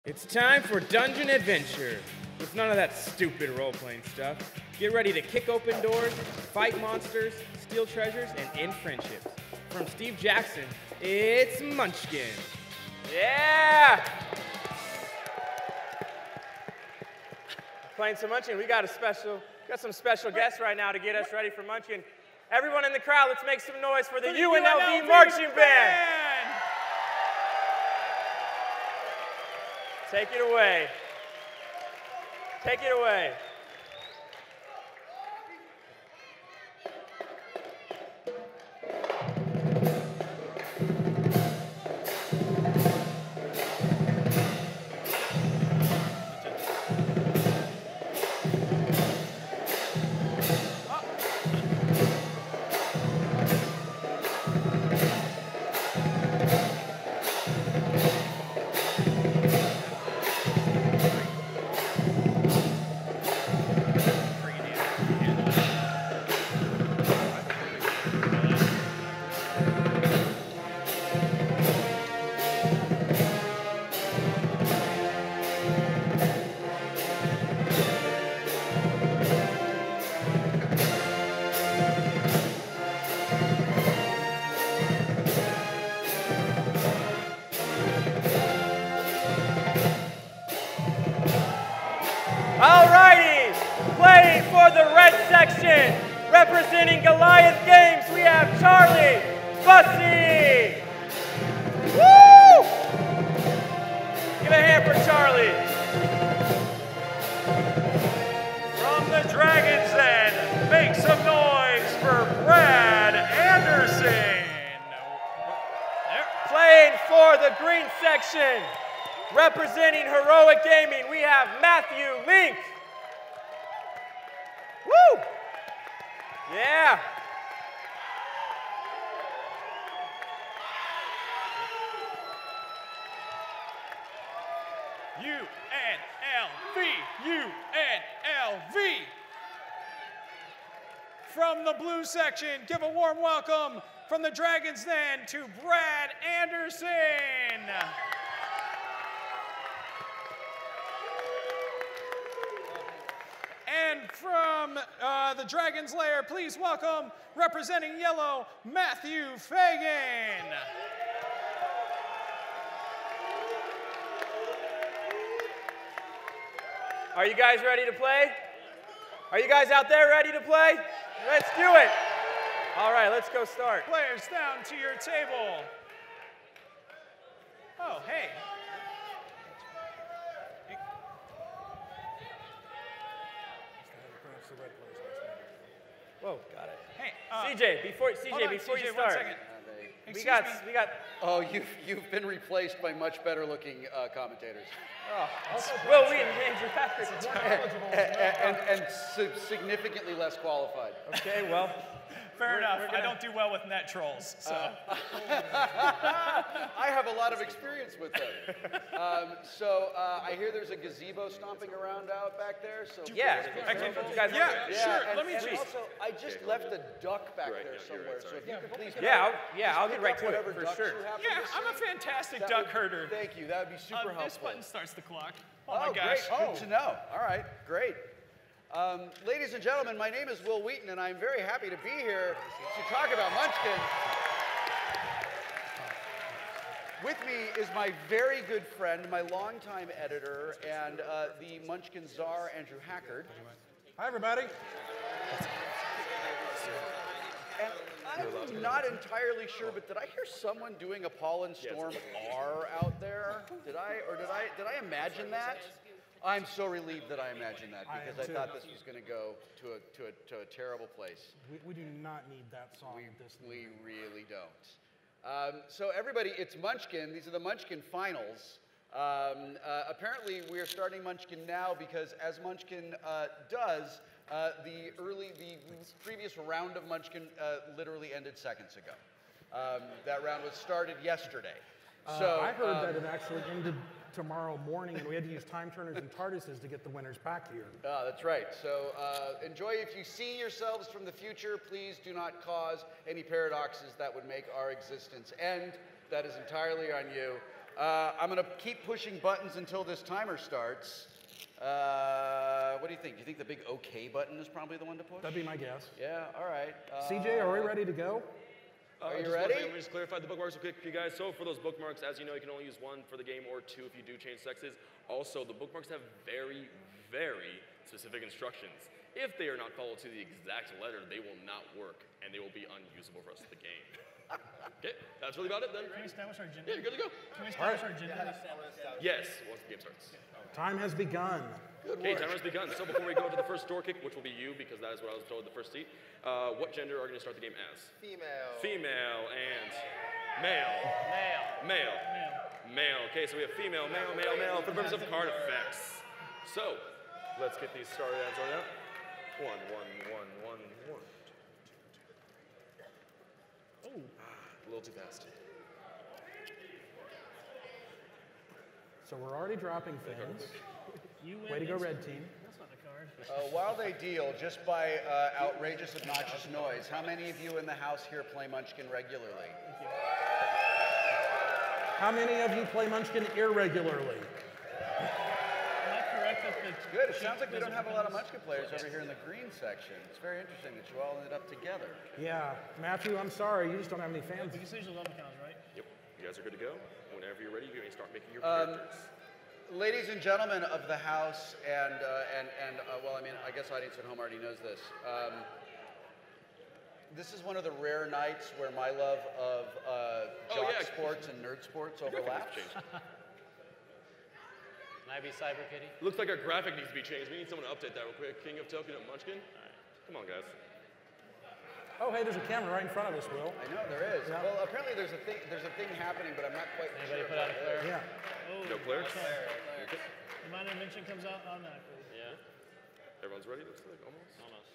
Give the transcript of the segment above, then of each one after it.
It's time for Dungeon Adventure. With none of that stupid role-playing stuff. Get ready to kick open doors, fight monsters, steal treasures, and end friendships. From Steve Jackson, it's Munchkin. Yeah! Playing some Munchkin. We got some special guests right now to get us ready for Munchkin. Everyone in the crowd, let's make some noise for the UNLV Marching Band. Take it away. Take it away. Alrighty, playing for the red section, representing Goliath Games, we have Charlie Bussey. Woo! Give a hand for Charlie. From the Dragon's Den, make some noise for Brad Anderson. Playing for the green section, representing Heroic Gaming, we have Matthew Link. Woo! Yeah. UNLV. From the blue section, give a warm welcome from the Dragon's Den to Brad Anderson. And from the Dragon's Lair, please welcome, representing yellow, Matthew Fagan. Are you guys ready to play? Are you guys out there ready to play? Let's do it. All right, let's go start. Players down to your table. Oh, hey. Whoa, got it. Hey, CJ, before you start. 1 second. We got. Oh, you've been replaced by much better looking commentators. Oh, Will Wheaton, Andrew Patrick. and significantly less qualified. Okay, well. Fair enough. I don't do well with net trolls, so. I have a lot of experience with them. I hear there's a gazebo stomping around out back there. So Yeah, sure. Let me just. Also, I just left a duck back there somewhere. So if you could please. I'll get right to it for sure. Yeah, I'm a fantastic duck herder. Thank you. That would be super helpful. This button starts the clock. Oh my gosh. Great. Good to know. All right, great. Ladies and gentlemen, my name is Will Wheaton, and I'm very happy to be here to talk about Munchkin. With me is my very good friend, my longtime editor, and the Munchkin czar, Andrew Hackard. Hi, everybody. And I'm not entirely sure, but did I hear someone doing a Pollen Storm R out there? Did I imagine that? I'm so relieved that I imagined that, because I thought this was going to go to a terrible place. We do not need that song at this time. We really don't. So everybody, it's Munchkin. These are the Munchkin finals. Apparently, we are starting Munchkin now because, as Munchkin does, the previous round of Munchkin literally ended seconds ago. That round was started yesterday. So I heard that it actually ended tomorrow morning, and we had to use time turners and TARDISes to get the winners back here. That's right. So enjoy. If you see yourselves from the future, please do not cause any paradoxes that would make our existence end. That is entirely on you. I'm going to keep pushing buttons until this timer starts. What do you think? Do you think the big OK button is probably the one to push? That'd be my guess. Yeah, all right. CJ, are we ready to go? Are you ready? Let me just clarify the bookmarks real quick for you guys. So for those bookmarks, as you know, you can only use one for the game or two if you do change sexes. Also, the bookmarks have very, very specific instructions. If they are not followed to the exact letter, they will not work, and they will be unusable for the rest of the game. Okay, that's really about it then. Can we establish our gender? Yeah, you're good to go. Can we establish our gender? Yes, once the game starts. Time has begun. Okay, timer has begun. So before we go to the first door kick, which will be you, because that is what I was told the first seat, what gender are you going to start the game as? Female. Female and male. Male. Male. Okay, so we have female, male, male, male for the purpose of card effects. So, let's get these started and sorted out. One. Oh. A little too fast. So we're already dropping things. You win. Way to go, red team. That's not a card. While they deal, just by outrageous, obnoxious noise, how many of you in the house here play Munchkin regularly? How many of you play Munchkin irregularly? Am I correct that the Good. It sounds like we don't have a lot of Munchkin players over here in the green section. It's very interesting that you all ended up together. Yeah, Matthew, I'm sorry, you just don't have any fans. You can see the level counts, right? Yep. You guys are good to go. Whenever you're ready, you may start making your characters. Ladies and gentlemen of the house, and well, I mean, I guess audience at home already knows this. This is one of the rare nights where my love of jock sports and nerd sports overlaps. Can I be Cyber Kitty? Looks like our graphic needs to be changed. We need someone to update that real quick. King of Tokyo Munchkin. Come on, guys. Oh, hey, there's a camera right in front of us, Will. I know there is. Yeah. Well, apparently there's a thing happening, but I'm not quite Anybody sure. put out a flare? Yeah. Oh, No clear? The minor invention comes out automatically. Yeah. Everyone's ready, looks like, almost? Almost.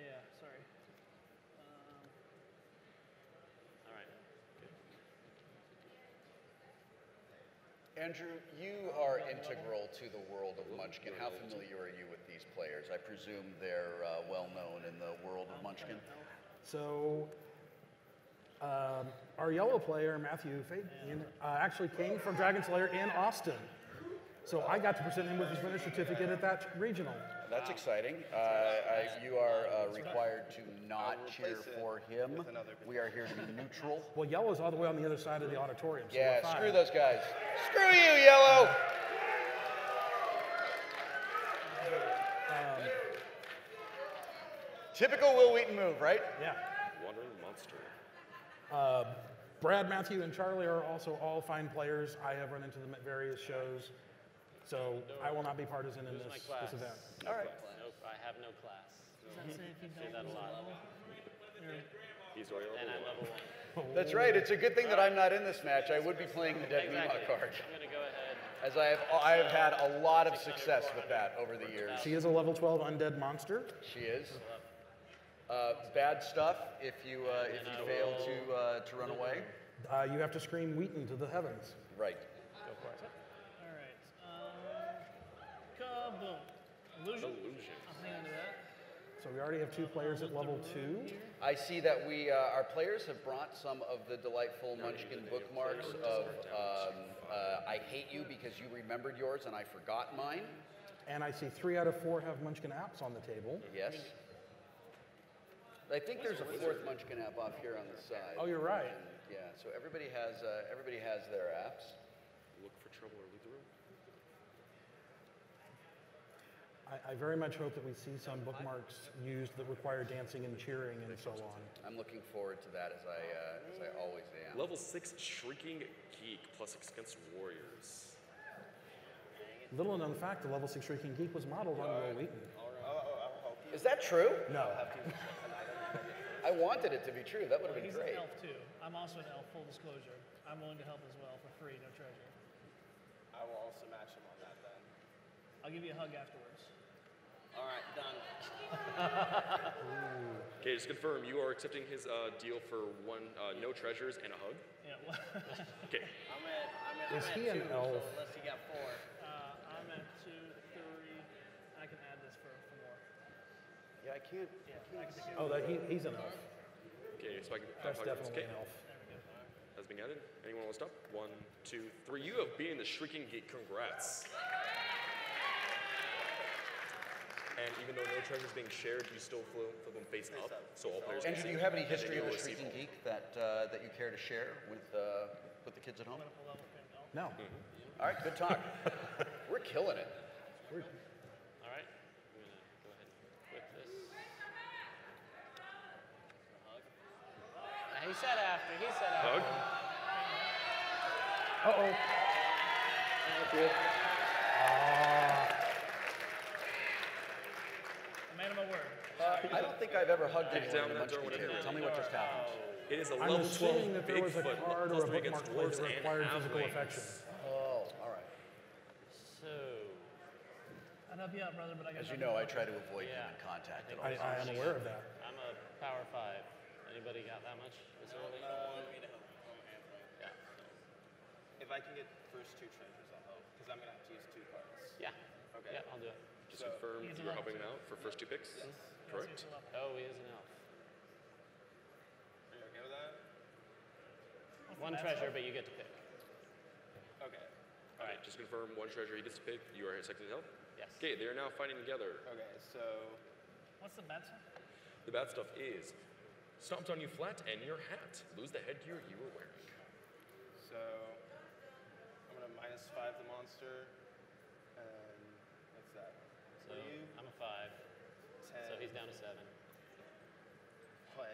Yeah, sorry. All right. Andrew, you are integral to the world of Munchkin. How familiar are you with these players? I presume they're well known in the world of Munchkin. So, our yellow player, Matthew Fabian, actually came from Dragon Slayer in Austin. So I got to present him with his winner's certificate at that regional. That's exciting. You are required to not cheer for him. We are here to be neutral. Well, yellow's all the way on the other side of the auditorium. So Yeah, we're fine. screw those guys. Screw you, Yellow! Typical Will Wheaton move, right? Yeah. Wandering monster. Brad, Matthew, and Charlie are also all fine players. I have run into them at various shows. So I will not be partisan in My this class. event. All right. Nope, I have no class. Does that say if you Say don't that a use lot. level? He's already And I'm level level 1. That's right. It's a good thing that I'm not in this match. I would be playing the Dead Exactly. Meemaw card, I'm going to go ahead. as I have had a lot of success with that over the years. She is a level 12 undead monster. She is. Bad stuff if you fail to run away. You have to scream Wheaton to the heavens. Right. All right. Kaboom. Illusion? Illusion. I'll hang on to that. So we already have 2 players at level 2. I see that our players have brought some of the delightful Munchkin bookmarks of I hate you because you remembered yours and I forgot mine. And I see 3 out of 4 have Munchkin apps on the table. Yes. I think there's a 4th Munchkin app off here on the side. Oh, you're right. And, yeah, so everybody has their apps. Look for trouble or leave the room. I very much hope that we see some bookmarks used that require dancing and cheering and so on. I'm looking forward to that as I always am. Level 6 Shrieking Geek plus against Warriors. Little known fact, the level 6 Shrieking Geek was modeled on Will Wheaton. Is that true? No. I wanted it to be true. That would have been He's great. an elf too. I'm also an elf, full disclosure. I'm willing to help as well for free, no treasure. I will also match him on that then. I'll give you a hug afterwards. All right, done. Okay, just confirm you are accepting his deal for no treasures and a hug. Yeah. Well, Okay. I'm Is at he an 2, elf? So unless you got 4. I'm at 2, 3. I can add this for more. Yeah, I can't. Yeah, I can take it. Oh, he's an elf. Okay, so I can That's hug. definitely Okay. an elf. Has been added. Anyone want to stop? 1, 2, 3. You have beaten the Shrieking Geek. Congrats. And even though no treasure is being shared, you still flip them face up, so all players can Andrew, see. do you have any and then history of you'll the receive Shrieking all. Geek that you care to share with the kids at home? No. All right, good talk. We're killing it. All right. I'm going to go ahead and whip this. Hug. He said after. He said after. Hug. Uh-oh. I made him a word. I don't think I've ever hugged Kick anyone down in a that door Munchkin when it table. hits. Tell me what just happened. It is a I'm level assuming 12 that there was a Bigfoot card or plus a 3 against bookmark play dwarves that and required physical halflings. affection. Oh, all right. So, I'd help you out, brother, but I got As you nothing know, I to try to avoid Yeah. human contact at all. I am aware of that. I'm a power 5. Anybody got that much this early? Want me to help? Yeah. If I can get first 2 treasures, I'll help. Because I'm going to have to use 2 cards. Yeah. Okay. Yeah, I'll do it. Just confirm He's you're allowed helping to. him out for first 2 picks? Correct. Oh, he is an elf. Are you okay with that? One treasure, but you get to pick. Okay. All right, just confirm 1 treasure he gets to pick. You are second help? Yes. Okay, they are now fighting together. Okay, so What's the bad stuff? The bad stuff is stomped on you flat and your hat. Lose the headgear you were wearing. I'm going to -5 the monster. And what's that? So What are you? I'm a 5. 10. So he's down to 7. 10.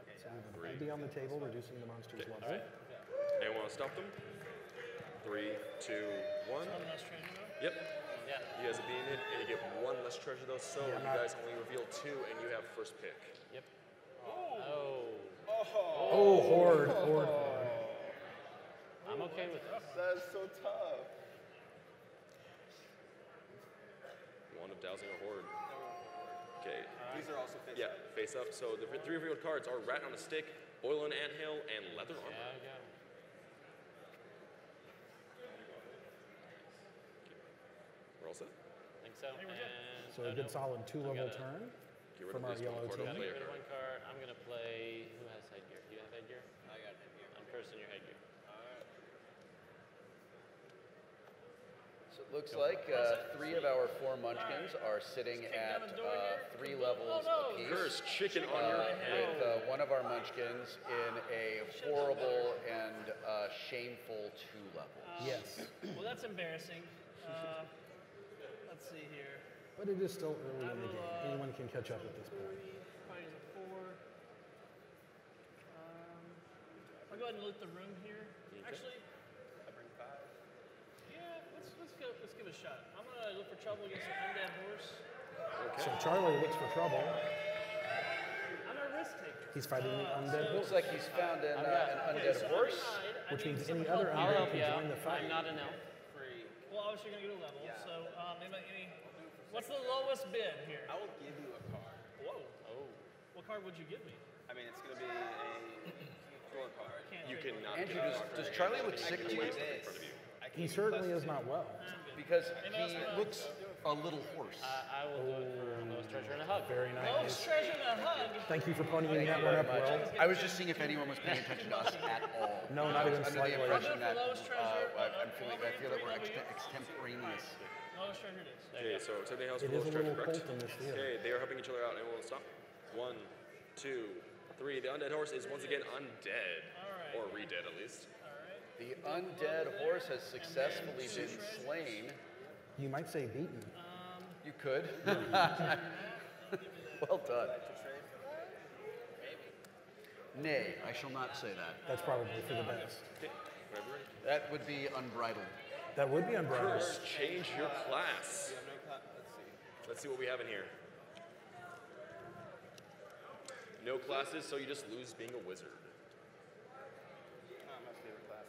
Okay, yeah. I'd be on the table reducing the monster's level. All right. Anyone want to stop them? 3, 2, 1. One less treasure, though? Yep. Yeah. You guys have beaten it, and you get 1 less treasure though, so Yeah, you not- guys only reveal 2, and you have first pick. Yep. Oh. Oh, horde. I'm okay with this. That is so tough. 1 of dousing a horde. Okay. These are also face Yeah, face up. So the 3 revealed cards are Rat on a Stick, Boil on Anthill, and Leather Armor. Yeah, we go. We're all set. I think so. And So a good solid 2-level gotta- turn Get rid from of our at least 1 yellow card. team. Don't Gotta play get a rid of card. 1 card. I'm gonna play. Who has headgear? Do you have headgear? I got headgear. I'm cursing your headgear. So it looks like 3 of our 4 Munchkins are sitting at 3 levels apiece. Curse chicken on your head. With 1 of our Munchkins in a horrible and shameful 2 levels. Yes. Well, that's embarrassing. Let's see here. But it is still early in the game. Anyone can catch up at this point. Party's a 4. I'll go ahead and loot the room here. Actually, I bring 5. yeah, let's give it a shot. I'm gonna look for trouble against an undead horse. So Charlie looks for trouble. I'm a risk taker. He's fighting the undead Looks horse, like he's found an undead horse. which means any other I'll undead help can you out. join the fight. I'm not an elf. Well, obviously you're gonna get a level. So, what's the lowest bid here? I will give you a card. Whoa. Oh. What card would you give me? I mean, it's going to be a draw card. Can't You trade cannot Andrew, get a does- card. does Charlie look sick to you? in front of you. He certainly is not well. Because he looks a little hoarse. I will do it for lowest treasure and a hug. Very Lowest nice. treasure and a hug. Thank you for ponying Thank that you one very up much. well. I was just seeing if anyone was paying attention to us at all. No, not I was even under slightly. the impression that Lowest treasure, I feel that we're extemporaneous. Lowest treasure it is. Okay, so something else for It is lowest a little treasure, correct? cold in this theater. Okay, they are helping each other out. Anyone want to stop? 1, 2, 3. The undead horse is once again undead. Or re-dead at least. The undead horse has successfully been slain. You might say beaten. You could. Well done. Nay, I shall not say that. That's probably for the best. Okay, whenever ready. That would be unbridled. That would be unbridled. Curse, change your class. Let's see what we have in here. No classes, so you just lose being a wizard. Not my favorite class.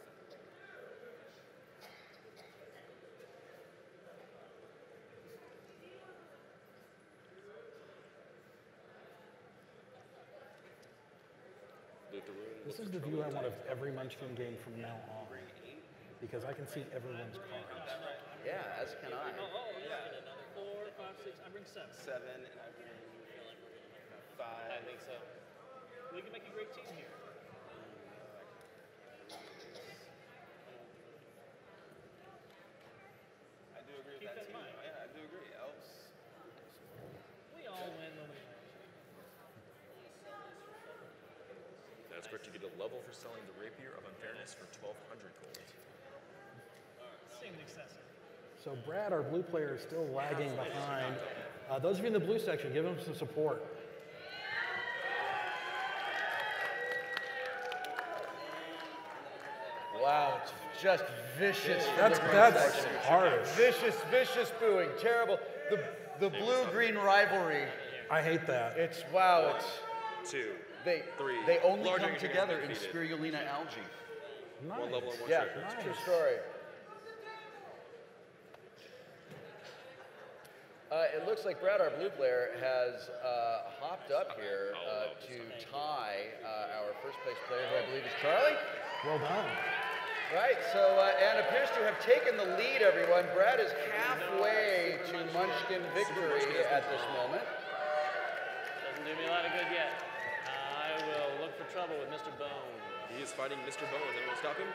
Loot the room. This is the view I want of every Munchkin game from now on. Because I can see everyone's cards. Yeah, as can I. Oh, yeah. 4, 5, 6. I bring 7. 7, and I bring 5. I think so. We can make a great team here. correct. You get a level for selling the Rapier of Unfairness for 1,200 gold. Seemed excessive. So Brad, our blue player, is still lagging behind. Those of you in the blue section, give him some support. Wow, it's just vicious. That's harsh. Vicious booing. Terrible. The blue-green rivalry. I hate that. It's, wow, it's... 2, They 3. only Larger come unit together in defeated. spirulina algae. Nice. One level and one Yeah, treasure. it's a true story. It looks like Brad, our blue player, has hopped up here to tie our first place player, who I believe is Charlie. Well done. Right, so, and appears to have taken the lead, everyone. Brad is halfway to Munchkin victory at this moment. Doesn't do me a lot of good yet. I will look for trouble with Mr. Bones. He is fighting Mr. Bones. Anyone stop him?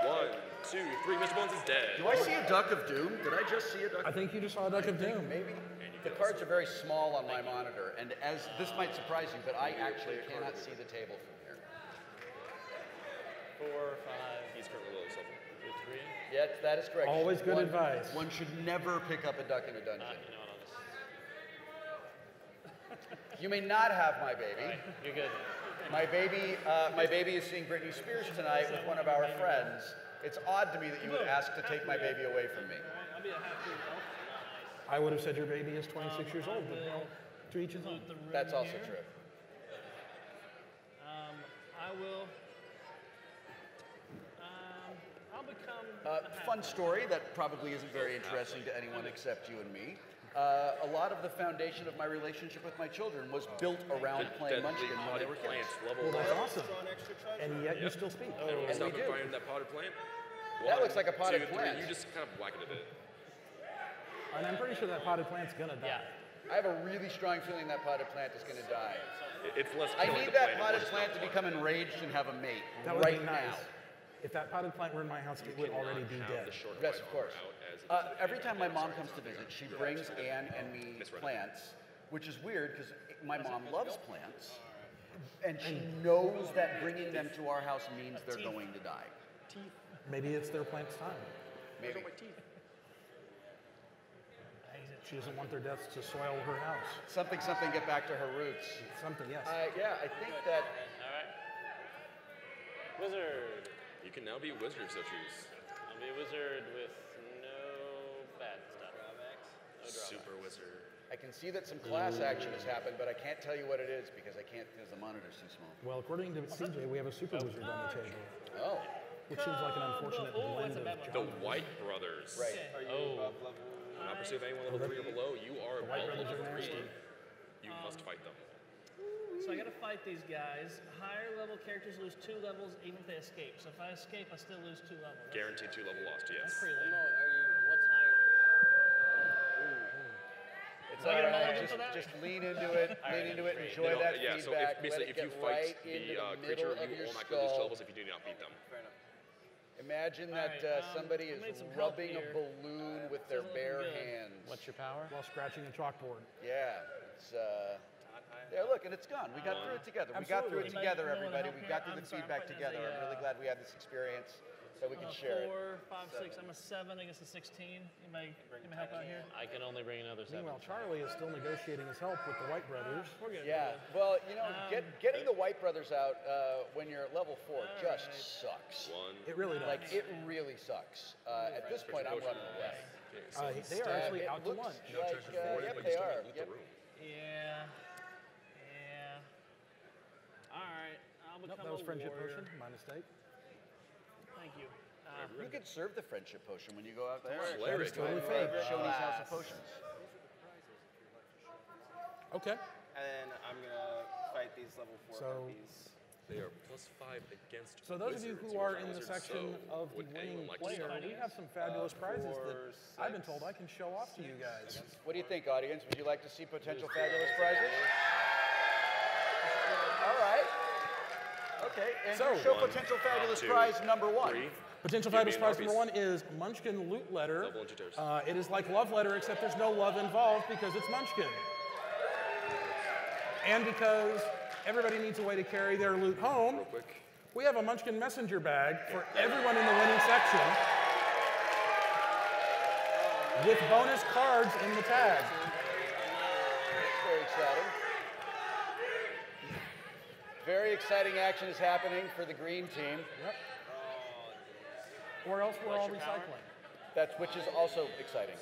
1, 2, 3. Mr. Bones is dead. Do I see a Duck of Doom? Did I just see a Duck I think you just saw a Duck of Doom. Maybe. The cards are very small on my monitor, and as this might surprise you, but I actually cannot see the table from here. 4, 5, He's currently lowest level. 2, 3. Yes, that is correct. Always good advice. One should never pick up a duck in a dungeon. You know what, You may not have my baby. Right, you're good. My baby is seeing Britney Spears tonight with one of our friends. It's odd to me that you would ask to take my baby away from me. I'll be a half-breed elf. I would have said your baby is 26 years old, but no, to each his own. The room That's also here. true. I will. I'll become. Fun story that probably isn't very interesting to anyone except you and me. A lot of the foundation of my relationship with my children was built around playing Munchkin when they were kids. Well, that's awesome. And yet you still speak. Everyone stop we and do. find that potted plant. That looks like a potted 2, 3. plant. You just kind of whack it a bit. And I'm pretty sure that potted plant's gonna die. I have a really strong feeling that potted plant is going to die. It's less I killing need the that plant and potted more plant to stuff. become enraged and have a mate That would right be nice. now. If that potted plant were in my house, it would already be dead. Yes, of course. Every time my mom comes to visit, she brings Anne and me plants, which is weird because my mom loves plants, and she knows that bringing them to our house means they're going to die. Maybe it's their plant's time. Maybe. She doesn't want their deaths to soil her house. Something, get back to her roots. Something, yes. Yeah, I think that. All right. Wizard. You can now be a wizard if so choose. I'll be a wizard with no bad stuff. No drawbacks. Super wizard. I can see that some class action has happened, but I can't tell you what it is because I can't, because the monitor's too small. Well, according to CJ, we have a super wizard on the table, Oh, which seems like an unfortunate Oh, blend that's a bad of one. The White Brothers. right. Are you above level? Not pursue anyone level 3 or below. You are White above Brothers level are 3. nasty. You must fight them. So I gotta fight these guys. Higher level characters lose 2 levels even if they escape. So if I escape, I still lose 2 levels. Guaranteed 2 level lost, That's yes. pretty lame. What's higher? It's Do I get a all right. mulligan for that? Just lean into it. Enjoy No, that yeah, so feedback. basically, let it if you get fight right into the the creature, middle of you your will not lose 2 skull. levels if you do not beat them. Imagine that Alright, somebody I is made some help rubbing a here. balloon with their Doesn't look bare good. hands. What's your power? While scratching a chalkboard. Yeah, it's yeah. Look, and it's gone. We got through it together. We got through it Absolutely. together, Anybody everybody. want We help got here? through the I'm sorry, feedback I'm fighting together. as a, I'm really glad we had this experience so we can share it. 4, 5, 6. I'm a 7 against a 16. Anybody help out here? I can only bring another 7. Meanwhile, Charlie is still negotiating his help with the White Brothers. We're good. Yeah, well, you know, getting the White Brothers out when you're at level 4 just sucks. 1. It really does. Like, it really sucks. At this point, I'm running away. Okay, so They are actually It out to looks lunch. no like, treasure forwarded, yep, but they you still are. loot Yep. the room. Yeah. All right. I'll become Nope, that was a friendship warrior. potion. My mistake. Thank you. You could serve the friendship potion when you go out there. That is totally fair. Shoney's House of Potions. Okay. And then I'm gonna fight these level 4 So- harpies. They are +5 against So those of you wizards. who are You're in the wizards, section so of the would anyone winning like to player, start? we have some fabulous prizes that 4, I've been 6. told I can show off to you guys. What do you think, audience? Would you like to see potential fabulous prizes? All right. Okay, and So- show potential fabulous 2, prize number 1. 3. Potential Give me fabulous an prize Arby's. number 1 is Munchkin Loot Letter. Double into tears. It is like Love Letter, except there's no love involved because it's Munchkin. And everybody needs a way to carry their loot home. Real quick. We have a Munchkin messenger bag for everyone in the winning section with bonus cards in the tag. Very exciting. Very exciting action is happening for the green team. Yep. Or else we're all recycling. Which is also exciting.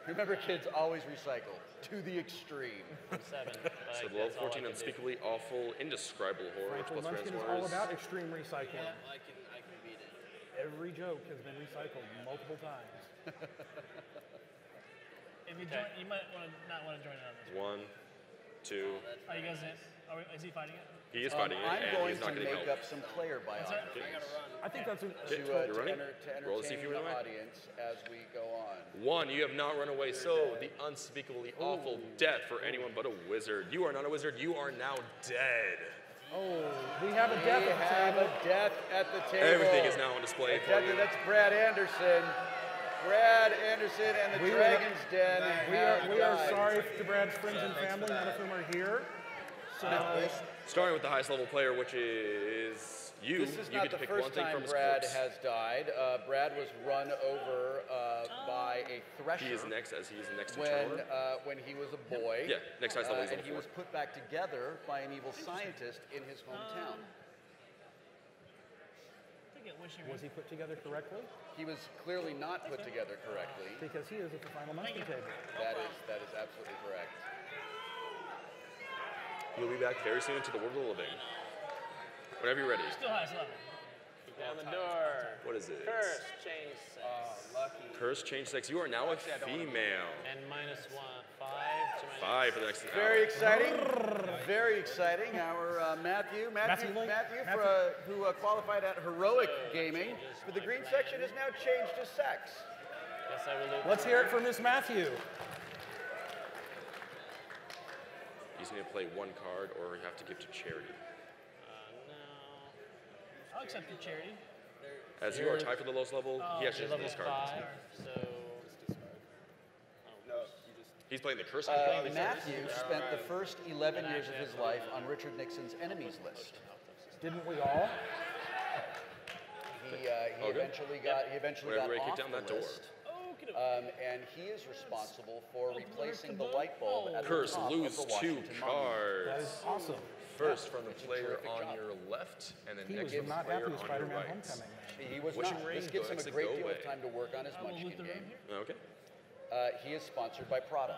Remember, kids always recycle to the extreme. 7. So level 14, unspeakably awful, indescribable horror, which plus Munchkin is all about extreme recycling. I can beat it. Every joke has been recycled multiple times. If you join, you might not want to join in on this. 1, 2. Are you guys in? Is he fighting it? He is fighting it, I'm and going he's not to getting make help. up some player biographies I think that's to You're running? Roll to see if entertain you the run away. audience as we go on. 1, you have not run away, so the unspeakably awful death for anyone but a wizard. You are not a wizard, you are now dead. Oh, we have a death We at the have table. a death at the table. Everything is now on display for you. That's Brad Anderson. Brad Anderson and the Dragon's Den. We are sorry to Brad's friends and family, none of whom are here. So, Starting with the highest level player, which is you. This is You not get to the pick one first thing time from his Brad corpse. has died. Brad was run over by a thresher. He is next, as he is next to when Charlotte. when he was a boy. Yeah, next highest level is and level he 4. was put back together by an evil scientist in his hometown. was he put together correctly? He was clearly not put together correctly. Because he is at the final Munchkin table. That is absolutely correct. We'll be back very soon to the world of the living. Whenever you're ready. Still highest level. Keep down the door. What is it? Curse, change 6. Lucky. Curse, change sex. You are now a female. And minus 1. 5 to my 5 for the next Very hour. exciting. Very exciting. Our Matthew who qualified at Heroic Gaming for the green section has now changed his sex. Yes, I will loot. Let's hear it for Miss Matthew. You just need to play one card, or you have to give to charity. No. I'll accept your charity. As you are tied for the lowest level, he actually has Level this card. 5. So. No, you just. He's playing the curse. Matthew spent the first 11 years of his life on Richard Nixon's enemies list. Didn't we all? He Oh, good. eventually got Whenever we off kick down the that door. list. And he is responsible for replacing the light bulb at the Curse, top lose of the 2 Washington Monument. cards. That is awesome. First from the It's a player terrific on job. your left, and then He next was from the not player happy with on your Spider-Man right. Homecoming. He was Wishing not. ring, This gives go him a exit, great go deal away. of time to work on his I will Munchkin loot the room game. here. Okay. He is sponsored by Prada.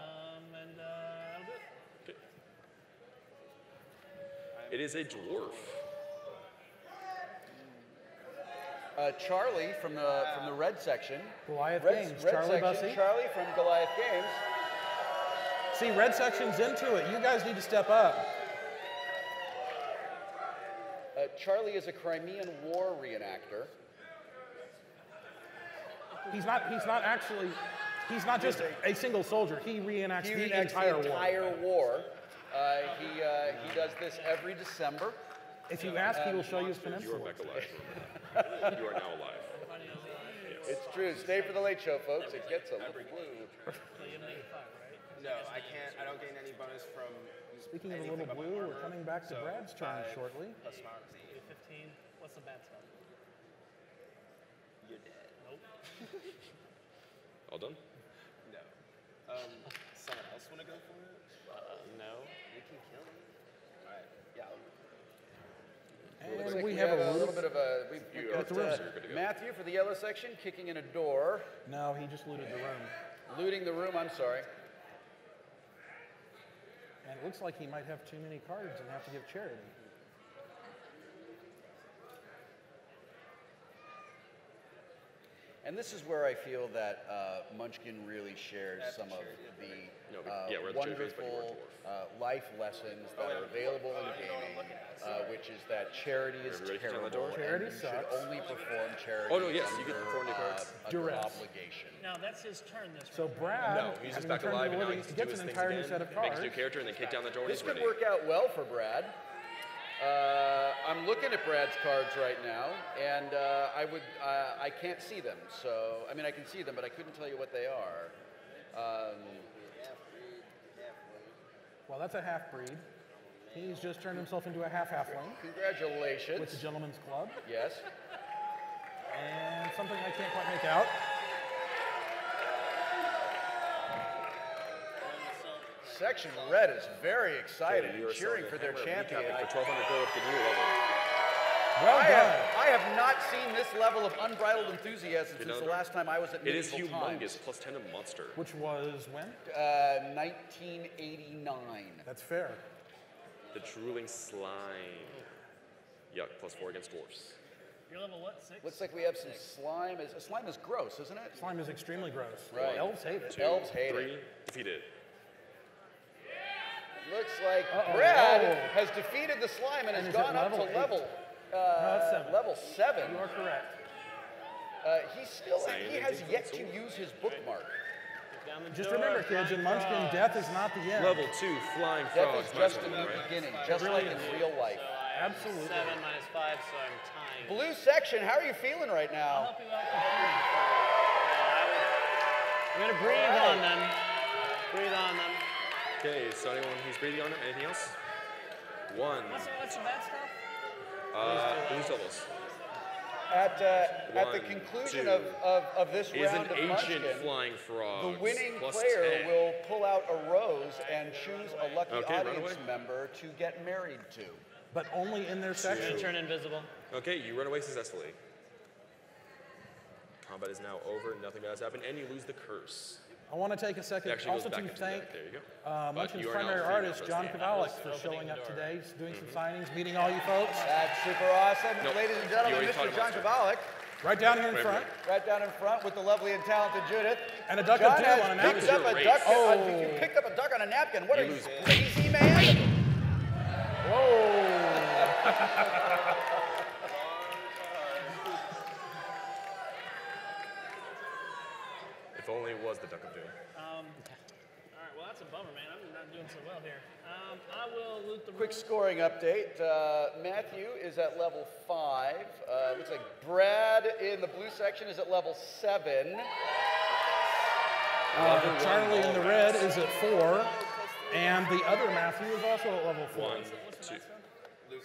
And that'll do it. It is a dwarf. Charlie from the red section. Goliath Red Games, Charlie section. Bussey. Charlie from Goliath Games. See, red section's into it. You guys need to step up. Charlie is a Crimean War reenactor. He's not just a single soldier. He reenacts He the reenacts entire the war. entire war. He does this every December. If you ask, he will show you his You are peninsula. back alive. You are now alive. It's true. Stay for the late show, folks. It gets a little blue. No, I can't. I don't gain any bonus from. Speaking of a anything little but my blue, we're armor, coming back to so Brad's turn 5 shortly. Plus Moxie. 15. What's the bad stuff? You're dead. Nope. All done? No. Someone else want to go for it? No. You can kill me. All right. Yeah. Looks And like we have a little bit of a. We've You got are good to go. Matthew for the yellow section, kicking in a door, No, he just looted the room. looting the room. I'm sorry. And it looks like he might have too many cards and have to give charity. And this is where I feel that Munchkin really shares some of the we're the champions, but you are wonderful dwarf. life lessons that are available in gaming, which is that charity is Everybody kick down the terrible. door? Charity and you should sucks. only perform charity Oh, no, yes, you under, get perform your cards. under Duress. obligation. Now that's his turn this So round. Brad, No, he's just having back returned alive, to and the now living, he gets gets an entire new set of cards. Makes a new character, and then kick down the door, and This he's could ready. work out well for Brad. I'm looking at Brad's cards right now, and I can't see them. So, I mean, I can see them, but I couldn't tell you what they are. Well, that's a half-breed. He's just turned himself into a half-halfling Congratulations. with the Gentleman's Club. Yes. And something I can't quite make out. Section Red is very excited You and are cheering for their champion. For 1,200 gold to new level. Well done. I have not seen this level of unbridled enthusiasm since the last time I was at It is Medieval humongous, Times. plus 10 to monster. Which was when? 1989. That's fair. The drooling slime. Yuck, plus 4 against dwarfs. You're level what? 6? Looks like we have some slime. Slime is gross, isn't it? Slime is extremely gross. Right. Elves hate it. 2, Elves hate 3, it. defeated. Looks like Uh-oh. Brad Oh. has defeated the slime and has is gone at up to level 8. level that's 7. level 7. You are correct. He has yet to use his bookmark. Down the Just door, remember, kids, in flying Munchkin, frog. death is not the end. Level 2, flying Death frogs. is just a minus new 1, right? beginning, just really like in is. real life. So I have Absolutely. 7 minus 5, so I'm tying. Blue section, how are you feeling right I'll now? help you out for I'm going to breathe on them. Breathe on them. Okay, so anyone who's breathing on it, anything else? 1. free. What's the bad stuff? Blue levels. At the 1, conclusion 2. of this Is round an of ancient Munchkin, flying frog. the winning plus player 10. will pull out a rose and choose a lucky Okay, run audience away. member to get married to. But only in their I'm section. going to turn invisible. Okay, you run away successfully. Combat is now over, nothing bad has happened, and you lose the curse. I want to take a It second actually goes also back to into thank that. There you go. But Munchin's you are now primary free artist, for the John rest of Kovalik, the for game. showing up Opening the today, doing some signings, meeting all you folks. That's super awesome. Nope. Ladies and You gentlemen, already Mr. taught him John monster. Kovalik, Right down here in Right front. right down in front with the lovely and talented Judith. And a duck John of dew has on a picked napkin. up a Race. duck. Oh. You picked up a duck on a napkin. What You are you, lose. crazy man? If only it was the Duck of Doom. All right, well, that's a bummer, man. I'm not doing so well here. I will loot the Quick room. scoring update. Matthew is at level 5. Looks like Brad in the blue section is at level 7. Charlie in the red is at 4. And the other Matthew is also at level 4. 1, 2,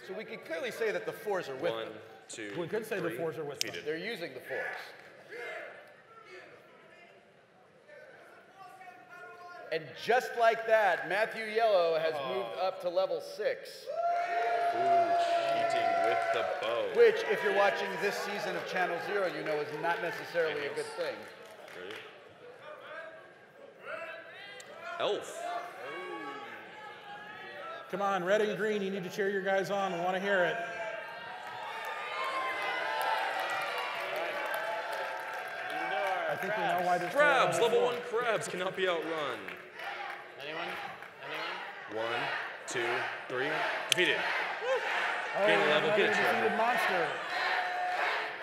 So we can clearly say that the 4s are with 1, them. 2, We could say the 3, 4s are with them. defeated. They're using the 4s. And just like that, Matthew Yellow has moved up to level 6. Ooh, cheating with the bow. Which, if you're watching this season of Channel Zero, you know is not necessarily a good thing. Ready? Elf. Come on, red and green, you need to cheer your guys on. We want to hear it. I think we know why there's Crabs, still at level 4. 1 crabs cannot be outrun. Anyone? 1, 2, 3, defeated. Oh, Gain a level, another get it, defeated Trevor. monster.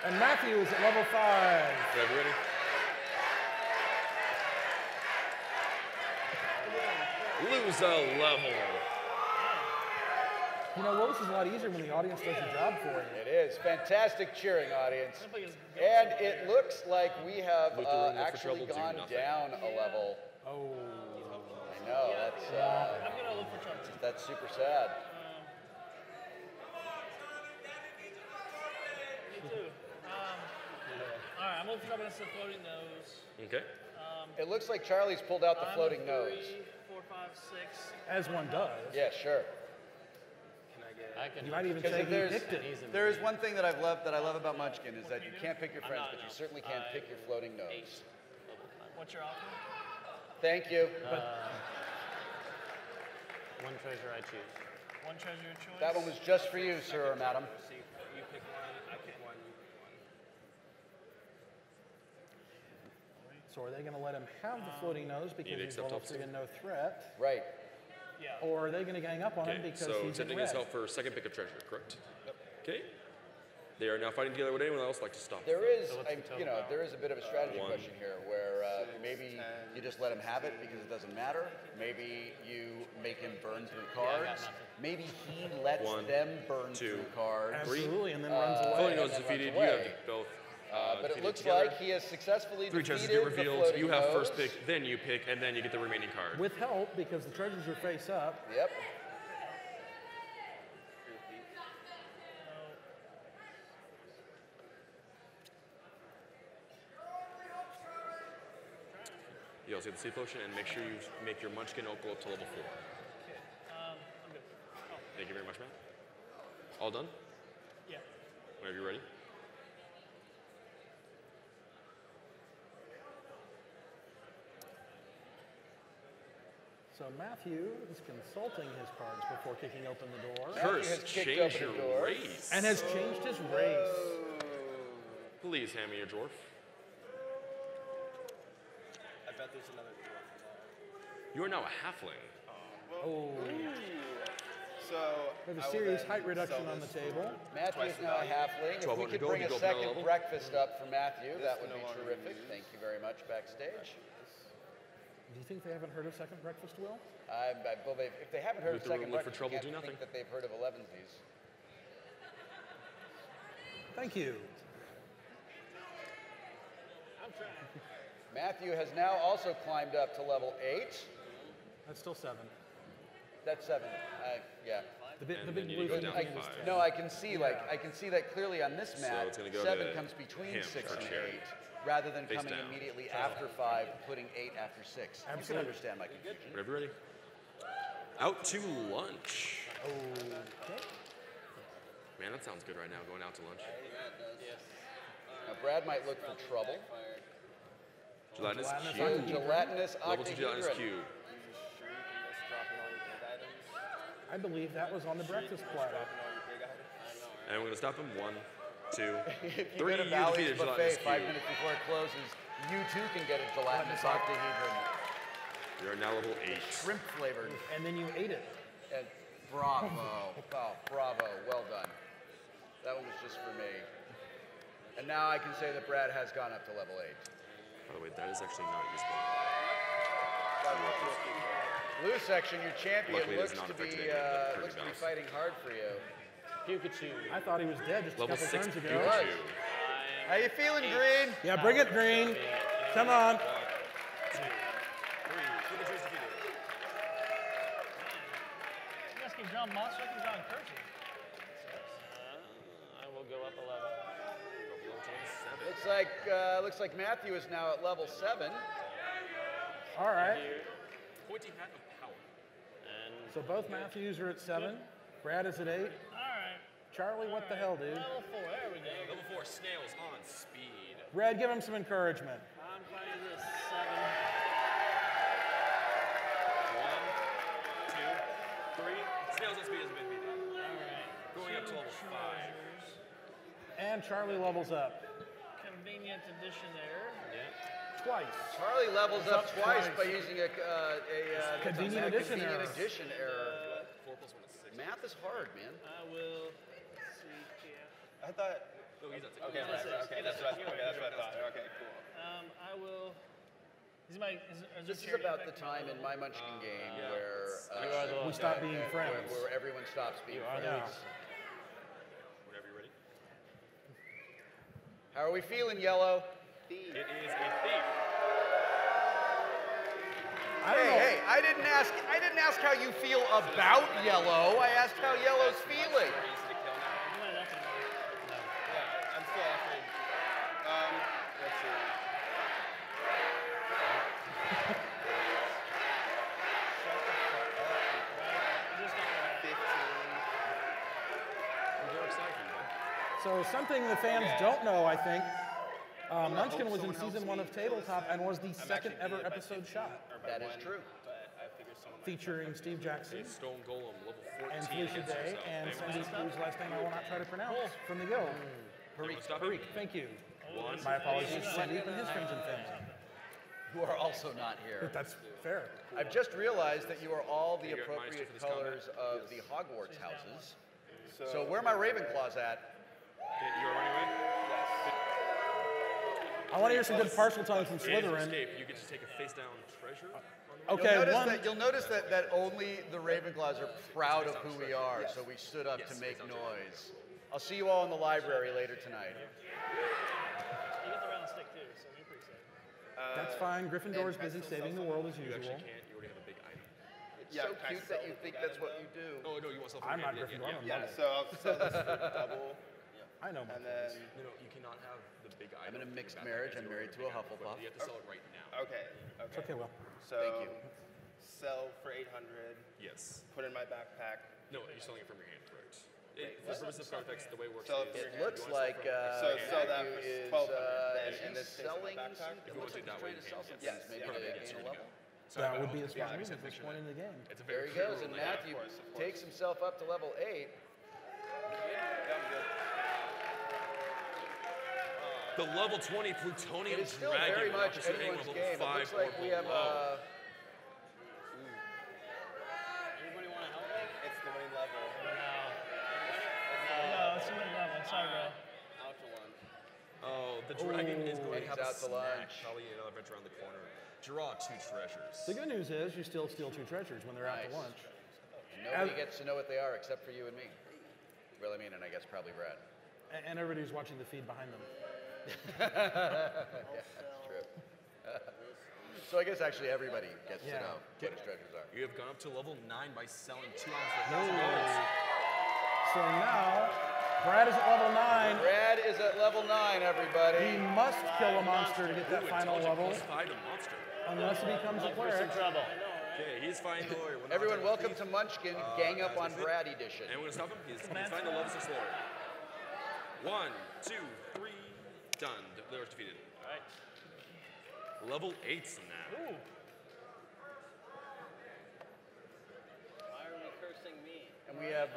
And Matthew is at level 5. Trevor, ready? Lose a level. You know, Willis is a lot easier when the audience does your job for you. It is. Fantastic cheering, audience. And it looks like we have Loot the room, look for actually trouble, do gone nothing. down a level. Oh. I know, that's, I'm going to look for trouble. that's super sad. Me too. All right, I'm looking for trouble. That's the floating nose. Okay. It looks like Charlie's pulled out the floating nose. 3, 4, 5, 6. As one does. Yeah, sure. I can. You might even Because say if he there's, picked it. there is one thing that I love about Munchkin is that you can't pick your friends, but you certainly can pick your floating nose. What's your offer? Thank you. One treasure I choose. One treasure of choice. That one was just for you, sir or madam. You pick one, I pick one, you pick one. So are they going to let him have the floating nose because he's accept level obstacle? 3 and no threat? Right. Yeah. Or are they going to gang up on him Okay, because so he's in sending red? his help for second pick of treasure, correct? Okay. They are now fighting together. Would anyone else like to stop? There is, what's the total you know, power? there is a bit of a strategy 1, question here where maybe you just let him have it because it doesn't matter. Maybe you make him burn through I got cards. nothing. Maybe he lets 1, them burn 2, through cards. Absolutely, and then runs away. Floating nose and then defeated. runs You have away. both. But it defeated looks together. like he has successfully 3 treasures defeated get the revealed. floating You have nose. first pick, then you pick, and then you get the remaining card. With help, because the treasures are face up. Yep. You also get the seed potion, and make sure you make your Munchkin Oak go up to level 4. Okay. I'm good. Oh, Thank you very much, Matt. All done? yeah. Whenever you're ready. So Matthew is consulting his cards before kicking open the door. Curse, has kicked change open your the door. race. And has changed his race. Please hand me your dwarf. I bet there's another dwarf involved. You are now a halfling. Oh. So We have I a will serious then height reduction sell on the this table. for Matthew twice is the now a value. halfling. If 12 we on the could go, bring you a go up another second level. breakfast up for Matthew, that would no be longer terrific. used. Thank you very much, backstage. Do you think they haven't heard of second breakfast, Will? Well, if they haven't heard of With the second room, look for breakfast, trouble, you do can't nothing. think that they've heard of 11sies. Thank you. I'm trying. Matthew has now also climbed up to level 8. That's still 7. That's 7. Yeah. The big, And the then big you blue go thing down is to 5. 10. No, I can see I can see that clearly on this So map. it's gonna go 7 to comes between him 6 for and charity. 8, rather than Face coming down. immediately after 5, putting 8 after 6. You can Absolutely. understand my confusion. Whenever you're ready. Out to lunch. Okay. Man, that sounds good right now, going out to lunch. Now, Brad might look for trouble. Gelatinous Gelatinous cube. Gelatinous Level 2 gelatinous octahedron. cube. I believe that was on the breakfast platter. And we're going to stop him. 1, 2, If you 3. go to You Valley's defeated Buffet gelatinous 5 cube. minutes before it closes, you too can get a gelatinous octahedron. You are now level 8. Shrimp flavored. And then you ate it. And bravo. Oh, bravo. Well done. That one was just for me. And now I can say that Brad has gone up to level 8. By the way, that is actually not useful. Blue section, your champion Luckily, it looks does not to affect be any of the looks to be bounce. fighting hard for you. Pikachu. I thought he was dead just a Level couple 6 turns ago. Pikachu. How you feeling, Green? Yeah, bring it, Green. Come on. You guys keep drawing monsters, I keep drawing curses. I will go up 11. Looks like Matthew is now at level 7. All right. Pointy hat of power. And So both Matthews are at 7. Brad is at 8. All right. Charlie, what the hell, dude? Level 4, there we go. Level 4, snails on speed. Brad, give him some encouragement. I'm playing this 7. 1, 2, 3. Snails on speed hasn't been beaten. All right. Going up to level 5. Treasures. And Charlie levels up. Convenient addition there. Twice. Charlie levels up twice by using a Convenient addition error. addition error. 4 plus 1 is 6. Math is hard, man. I will see here. I thought. No, he's at 6. Okay, right. Okay, that's what I thought. Okay, cool. I will. Is my, is This is charity about the affect my time in level? my Munchkin game yeah. where We stop being friends. where everyone stops being Yeah. friends. Whenever you're ready. How are we feeling, Yellow? It is a thief. I don't know. Hey, I didn't ask how you feel about Yellow. I asked how Yellow's feeling. Easy to kill now. You might have to know. Yeah, I'm still afraid. Let's see. Just got that. 15. You're excited, man. So something the fans don't know, I think, Munchkin was in season 1 of Tabletop and was the second ever episode shot, That is true. But I figured someone. featuring Steve Jackson A stone golem, level 14. and Felicia hits Day yourself. and Anyone Sandy, whose last name I will not try to pronounce, from the Guild. stop Parikh, him? thank you. One. My apologies to Sandeep and his friends and family. Who are also not here. That's fair. I've just realized that you are all the Can you get minus 2 appropriate for this colors of the Hogwarts houses. So, So where are my Ravenclaws at? Okay, you're running away? I want to hear some good parcel tongue from Okay, to Slytherin. escape, you get to take a face down treasure. on the Okay, You'll notice that only the Ravenclaws are proud of who we are, so we stood up to make noise. I'll see you all in the library later tonight. You get the round stick too, so you're pretty safe. That's fine. Gryffindor's busy saving the world as You usual. actually can't. You already have a big item. It's so cute that you think that's what you do. Oh, no, you want self I'm not Gryffindor. I'm a Yeah, Muggle. so I'll sell this for double, I know my and friends. then. No, you cannot have the big item. I'm in a mixed Back marriage. because I'm you're married to a big item, Hufflepuff. but you have to sell it right now. Okay. It's okay, Will. So Thank you. sell for 800. Yes. Put in my backpack. No, you're selling it from your hand, correct? For the purposes of card effects, the way it works So is... It looks like So sell that Matthew for is 1200. and is selling backpack. some, If it you looks want to like do he's it that way, trying to sell you some can. things, maybe Yeah, to yeah, gain a yeah. level. That would be a smart Yeah, move at this point in the game. It's a There very he goes, crude and rule. Matthew of course. takes himself up to level 8. Yeah, I'm good. The level 20 Plutonium It is still Dragon. very much offers you a anyone's level game. It 5 looks like or we have below. Anybody want to help me? It's the main level. No, it's a mid level. Sorry, bro. Out to lunch. Oh, the dragon is going he's to have out a to snack. lunch. Probably another adventure around the corner. Draw 2 treasures. The good news is you still steal 2 treasures when they're out to Nice. lunch. Nobody gets to know what they are except for you and me. Well, I mean, and I guess probably Brad. And everybody's watching the feed behind them. Yeah, that's true. So I guess actually everybody gets to Yeah. know what his treasures are. You have gone up to level 9 by selling 2 items for 1,000 gold. So now, Brad is at level 9. Brad is at level 9, He everybody. must kill a monster to get that Ooh, final level, +5 to monster. unless he becomes a Look for some cleric. trouble. Okay, he's fine lawyer. We're not Everyone, talking welcome to thief. Munchkin Gang Up as on we think. Brad edition. And we're gonna stop him. He's fine to level 6 lawyer. 1, 2, 3, done. Lawyer's defeated. All right. Level 8's now. Ooh. Why are you cursing me? And we have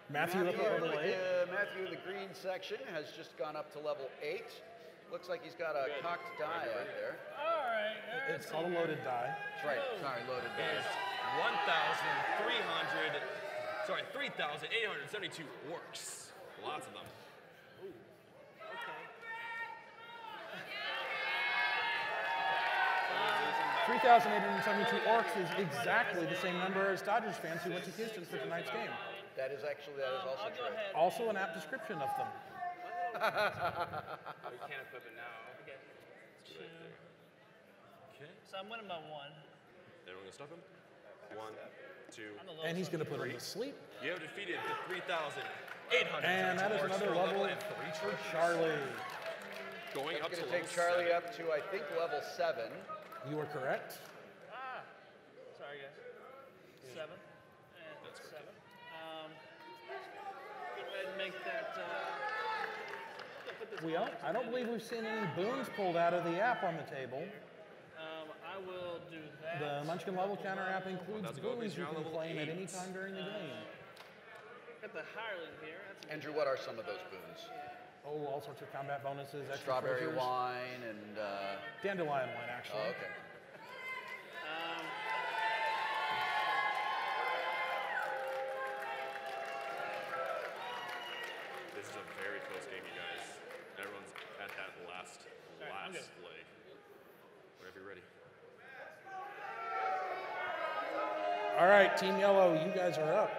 Matthew up at level 8. Matthew in the green section has just gone up to level 8. Looks like he's got a cocked die out there. All right. It's called a loaded die. That's right. Sorry, loaded Is dice. 3,872 orcs. Lots of them. 3,872 orcs is exactly the same number as Dodgers fans who went to Houston for tonight's game. That is also I'll go true. ahead. Also an apt description of them. We can't equip it now. Okay. Okay. So I'm winning by 1. Anyone gonna stop him? 1, 2. I'm the lowest And he's one. going to put him to sleep. You have defeated the 3,800. And that is another level for Charlie. Going up It's to going to take level Charlie 7. up to, I think, level 7. You are correct. Ah. Sorry, guys. 7. And That's 7. Go ahead and make that. Put this I don't believe we've seen any boons pulled out of the app on the table. I will do that. The Munchkin level counter app includes That's going to be boons you now can level claim at 8. any time during the game. Got the hireling here. That's a Andrew, what are some of those boons? Oh, all sorts of combat bonuses, extra Strawberry treasures. wine and. Dandelion wine, actually. Oh, okay. This is a very close game, you guys. Everyone's at that last I'm good. leg. Whenever you're ready. All right, Team Yellow, you guys are up.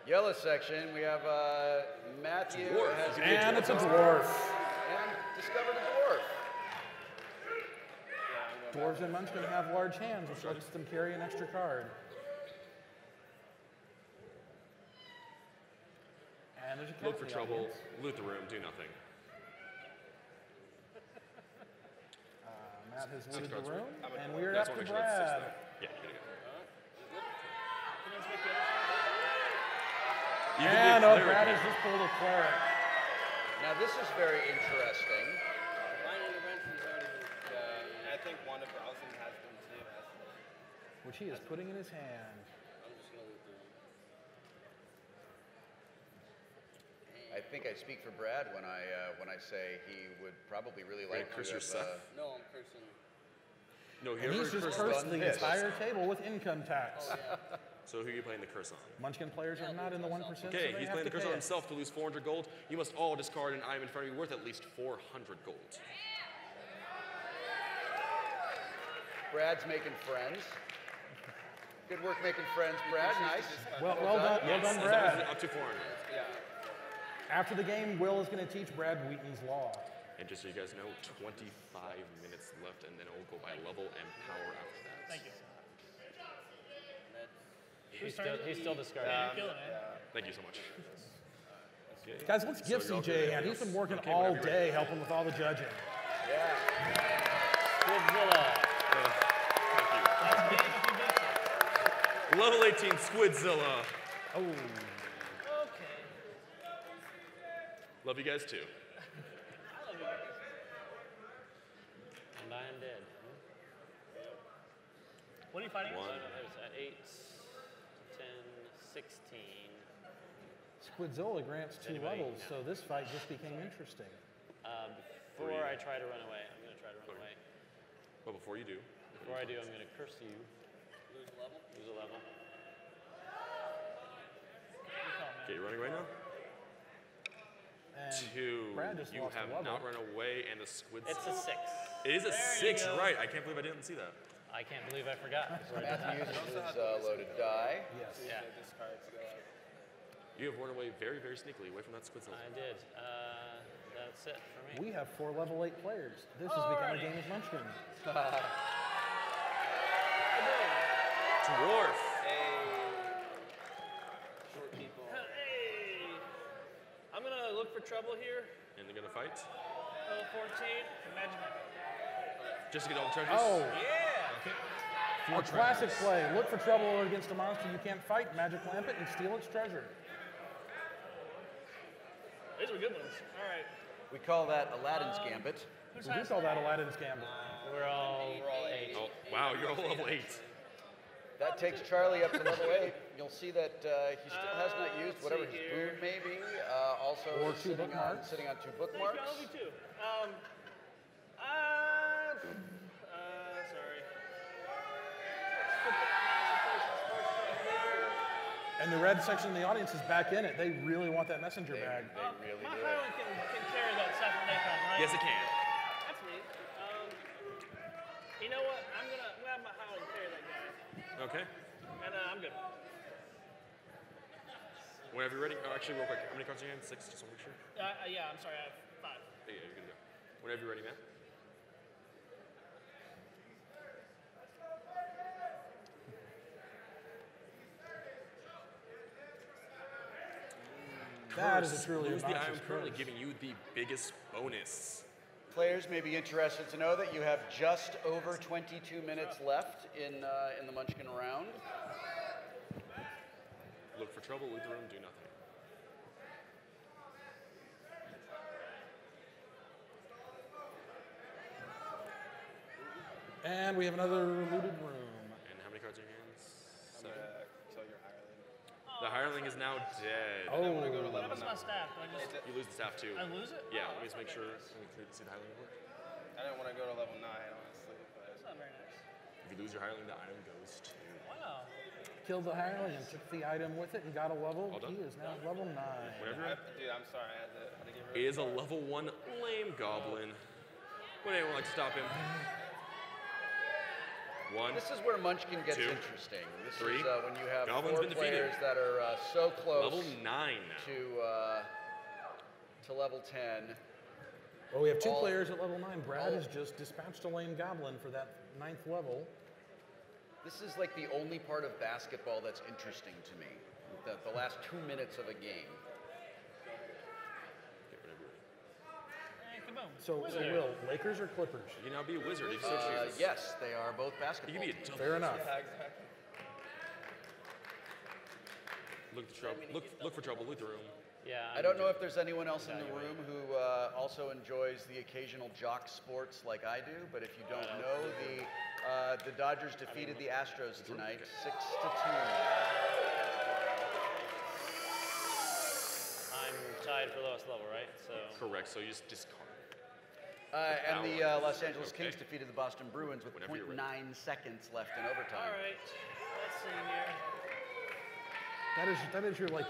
Yellow section, we have Matthew Dwarf. has And it's a dwarf. and discovered a dwarf. Dwarves and Munchkin have large hands, which lets them carry an extra card. And there's a cat Look for in the trouble, audience. loot the room, do nothing. Matt has Six looted cards, the right? room, and we're Yeah, up just to wanna make sure that's 6 Brad. though. Yeah, you're gonna go. And cleric Brad now. has just pulled a cleric. Now this is very interesting. Line intervention's already been I think one of Browson has been too. Which he is putting in his hand. I'm just gonna loot the room. I think I speak for Brad when I say he would probably really like curse to your have, Seth? No, I'm cursing. No, And he's just cursed the entire table with income tax. So who are you playing the curse on? Munchkin players are not in the 1%, so Okay, they he's have playing to the curse pay on it. himself to lose 400 gold. You must all discard an item in front of you worth at least 400 gold. Brad's making friends. Good work making friends, Brad. Nice. Well done, Yes, Brad. up to 400. After the game, Will is going to teach Brad Wheaton's law. And just so you guys know, 25 minutes left, and then it will go by level and power after that. Thank you. He's still discarding. You're killing it. Thank you so much. Okay. Guys, let's give So y'all CJ a good? hand. He's been working Okay, all whenever you're ready. day helping with all the judging. Yeah. Level 18 Squidzilla. Oh, Okay. Love you guys too. I love you guys. And I am dead. What are you fighting? One. There's at 8, 10, 16. Squidzilla grants 2 Anybody? levels, No. so this fight just became interesting. Before I try to run away, I'm going to try to run away. But before you do, Before I do, I'm going to curse you. Lose a level. Lose a level. okay, you running right now? And 2. Brad just You lost a have level. not run away, and the Squidzilla. It's a 6. It is a There you 6, go. right? I can't believe I didn't see that. I can't believe I forgot. Matthew uses his loaded die. Yes. Yeah, They discard to go out. You have run away very, very sneakily away from that Squidzilla. I did. That's it for me. We have 4 level 8 players. This has become a game of Munchkin. Dwarf. Short people. Hey! I'm gonna look for trouble here. And they're gonna fight. Level 14. Magic. Just to get all the treasures. Oh, Yeah! a classic play. Look for trouble against a monster you can't fight, magic lamp it, and steal its treasure. These were good ones. All right. We call that Aladdin's Gambit. Who's We do highest? call that Aladdin's Gambit. We're all 8. Oh, wow, you're all level 8. That takes Charlie up to level 8. You'll see that he still has not used let's whatever see his here. boon may be. Also Or 2 sitting on, bookmarks. sitting on 2 Thank bookmarks. you. I love you too. Sorry. And the red section of the audience is back in it. They really want that messenger bag. They really My do. Highland can carry that Saffron Daycon, right? Yes, it can. That's neat. You know what? I'm gonna have my Highland carry that guy, Okay. and I'm good. Whenever you're ready. Oh, actually, real quick. How many cards do you have? 6, just to make sure. Yeah, I'm sorry. I have 5. Yeah, you're good to go. Whenever you're ready, man. That is a truly Lose the item obnoxious currently curse. giving you the biggest bonus. Players may be interested to know that you have just over 22 minutes left in the Munchkin round. Look for trouble, leave the room, do nothing. And we have another looted room. And how many cards are in your hands? I'm 7. gonna kill your hireling. The hireling is now dead. I want to go to Oh, What level happens to my 9. staff? Do I just You lose the staff too. I lose it? Yeah, let me just make sure. Let me see the hireling report. I didn't want to go to level 9, honestly. But That's not very nice. If you lose your hireling, the item goes to. Wow. killed the hireling and took the item with it and got a level. All done? He is now level 9. Whenever. dude, I'm sorry. I had to get rid of It is a level 1 lame goblin. Would anyone like to stop him? 1. This is where Munchkin gets 2, interesting. This 3. is when you have Goblin's 4 been defeated. players that are so close Level 9 now. to level 10. Well, we have 2 All- players at level 9. Brad all- has just dispatched a lame goblin for that 9th level. This is like the only part of basketball that's interesting to me. The last 2 minutes of a game. Okay, whenever you're ready. Hey, kaboom. So, Wizard. Will, Lakers or Clippers? You can now be a wizard if you so choose. Yes, they are both You basketball can be a teams. double. Fair enough. Yeah, exactly. Look for trouble. Look for trouble. Loot the room. Yeah. I don't know if there's anyone else in the room who also enjoys the occasional jock sports like I do, but if you don't know, the Dodgers defeated the Astros tonight, 6-2. I'm tied for lowest level, right? So. Correct. So you just discard. And the Hours. Los Angeles Okay. Kings defeated the Boston Bruins with Whenever you're ready. 0.9 seconds left in overtime. All right. Let's see here. That is your, like,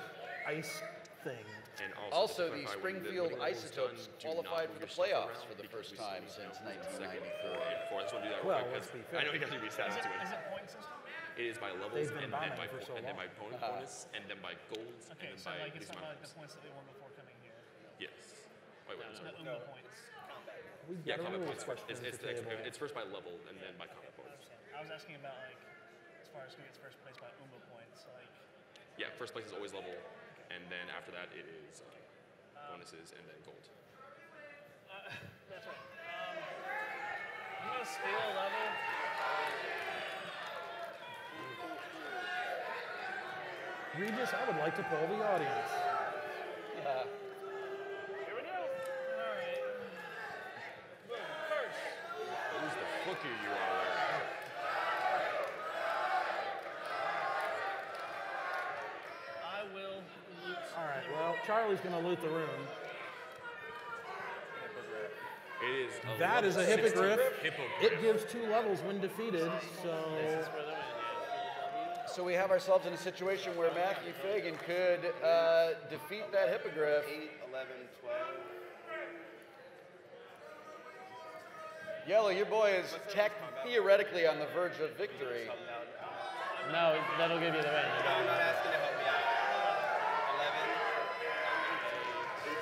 ice thing. And Also, to the clarify, when Springfield when level's Isotopes done, do qualified not for the move your stuff playoffs around for the because first we time still since need to count 1994. I just want to do that Well, real quick let's be 'cause fair. I know you guys need to be stats to it. Is it point system? It is by levels They've and been then bombing by for so and then by long. opponent bonus and then by golds Okay, and then so by like these it's not like the marks. points that we won before coming here. Yes. Wait, The sorry. Oomba points. We Yeah, got a combat rules points. question It's, at the table. it's first by level and then by combat I points. understand. I was asking about like as far as who gets first place by Oomba points. Like Yeah, first place is always level, and then after that it is bonuses and then gold. that's right. I'm gonna steal a level. Regis, I would like to poll the audience. Here we go. All right. Boom. First. Who's the fucker you are? I will loot. All right, well, Charlie's going to loot the room. It is a That is a level 60 hippogriff. hippogriff. It gives 2 levels when defeated, so This is for the win, yeah. So we have ourselves in a situation where Matthew Fagan could defeat that hippogriff. 8, 11, 12. Yellow, your boy is theoretically on the verge of victory. Help me out. No, that'll give you the win. No, I'm not asking to help me out. 11, 18.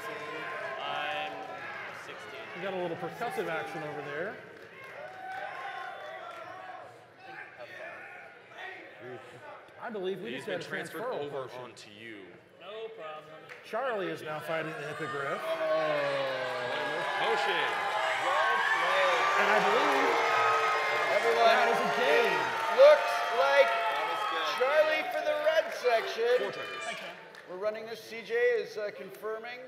I'm 16. we got a little percussive action over there. I believe we He's just been had a transferred transferal over potion. onto you. No problem. Charlie is now fighting the hippogriff. Potion. And I believe Everyone, that is a game. looks like That was good. Charlie for the red 4 section. treasures. We're running this. CJ is confirming.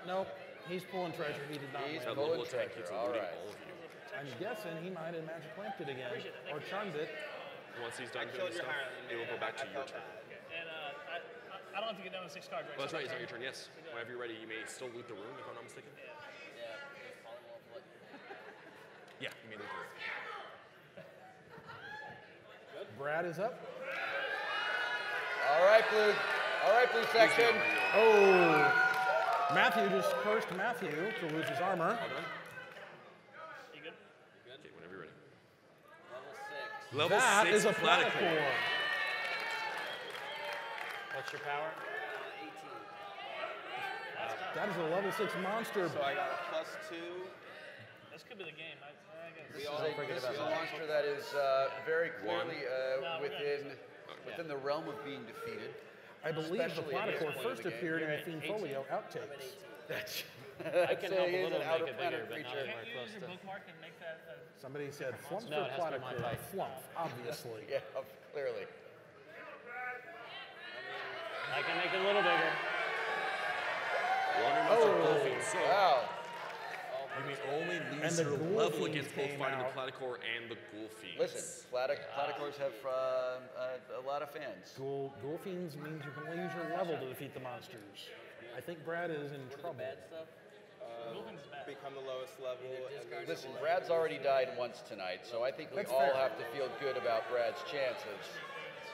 Nope. He's pulling treasure. He did not He's win. That pulling level 10 treasure. keeps All eluding right. all of you. I'm guessing he might have magic lamped it again. Or charmed it. Once he's done killed doing your stuff, higher than it will me. go back to I your felt turn. bad. And I don't have to get down to 6 cards, right? Well, that's So right. It's not my your turn. Yes. Whenever you're ready, you may still loot the room, if I'm not mistaken. Yeah, you may loot the room. Brad is up. All right, blue section. Oh, Matthew just cursed Matthew to lose his armor. All done? You good? Okay, whenever you're ready. Level 6. Level That 6 is a Platycore. platycore. What's your power? That is a level 6 monster. So I got a +2. This could be the game. I guess. This is a monster that is very clearly within the realm of being defeated. I believe the Especially at this platycore point of first the game. appeared in the You're Theme at Folio outtakes. That's I can help a he is little an make outer it planet bigger, but not creature. anywhere Can't you close use your to. bookmark and make that Somebody said flump No, for it has to be my platycore. type. Flump, obviously. Yeah, clearly. I can make it a little bigger. Wandering monster Gulfing. So, Wow. you may only And lose the your Ghoul level Fiends against both came fighting the out. Platycore and the Ghoul Fiends. Listen, platycores have a lot of fans. Ghoul Fiends means you can only use your level to defeat the monsters. I think Brad is in trouble. Become the lowest level. And Listen, Brad's already died once tonight, so I think we That's all fair. have to feel good about Brad's chances.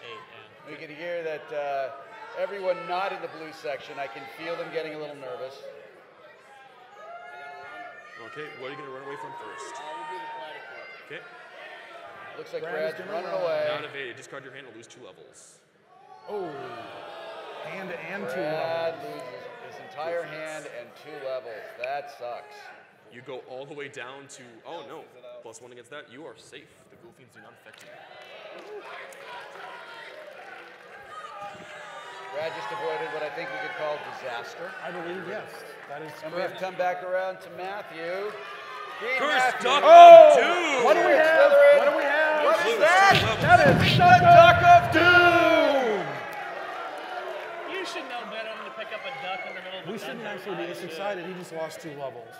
8, yeah. We can hear that everyone not in the blue section, I can feel them getting a little nervous. Okay, what are you going to run away from first? Okay, Looks like Brad is Brad's gonna running run. away. not evade. Discard your hand and lose 2 levels. Oh, hand and 2 Brad levels. loses his entire hand and 2 levels. That sucks. You go all the way down to, oh no, +1 against that. You are safe. The Ghoul Fiends do not affect you. Brad just avoided what I think we could call disaster. I believe, yes. That is And we have correct. come back around to Matthew. Green Cursed Matthew. Duck Oh! of Doom! What do we have? Slytherin. What do we have? What is Lose that? 2 levels. That is The Duck of Doom! You should know better than to pick up a duck in the middle of the We shouldn't actually be this excited. He just lost 2 levels.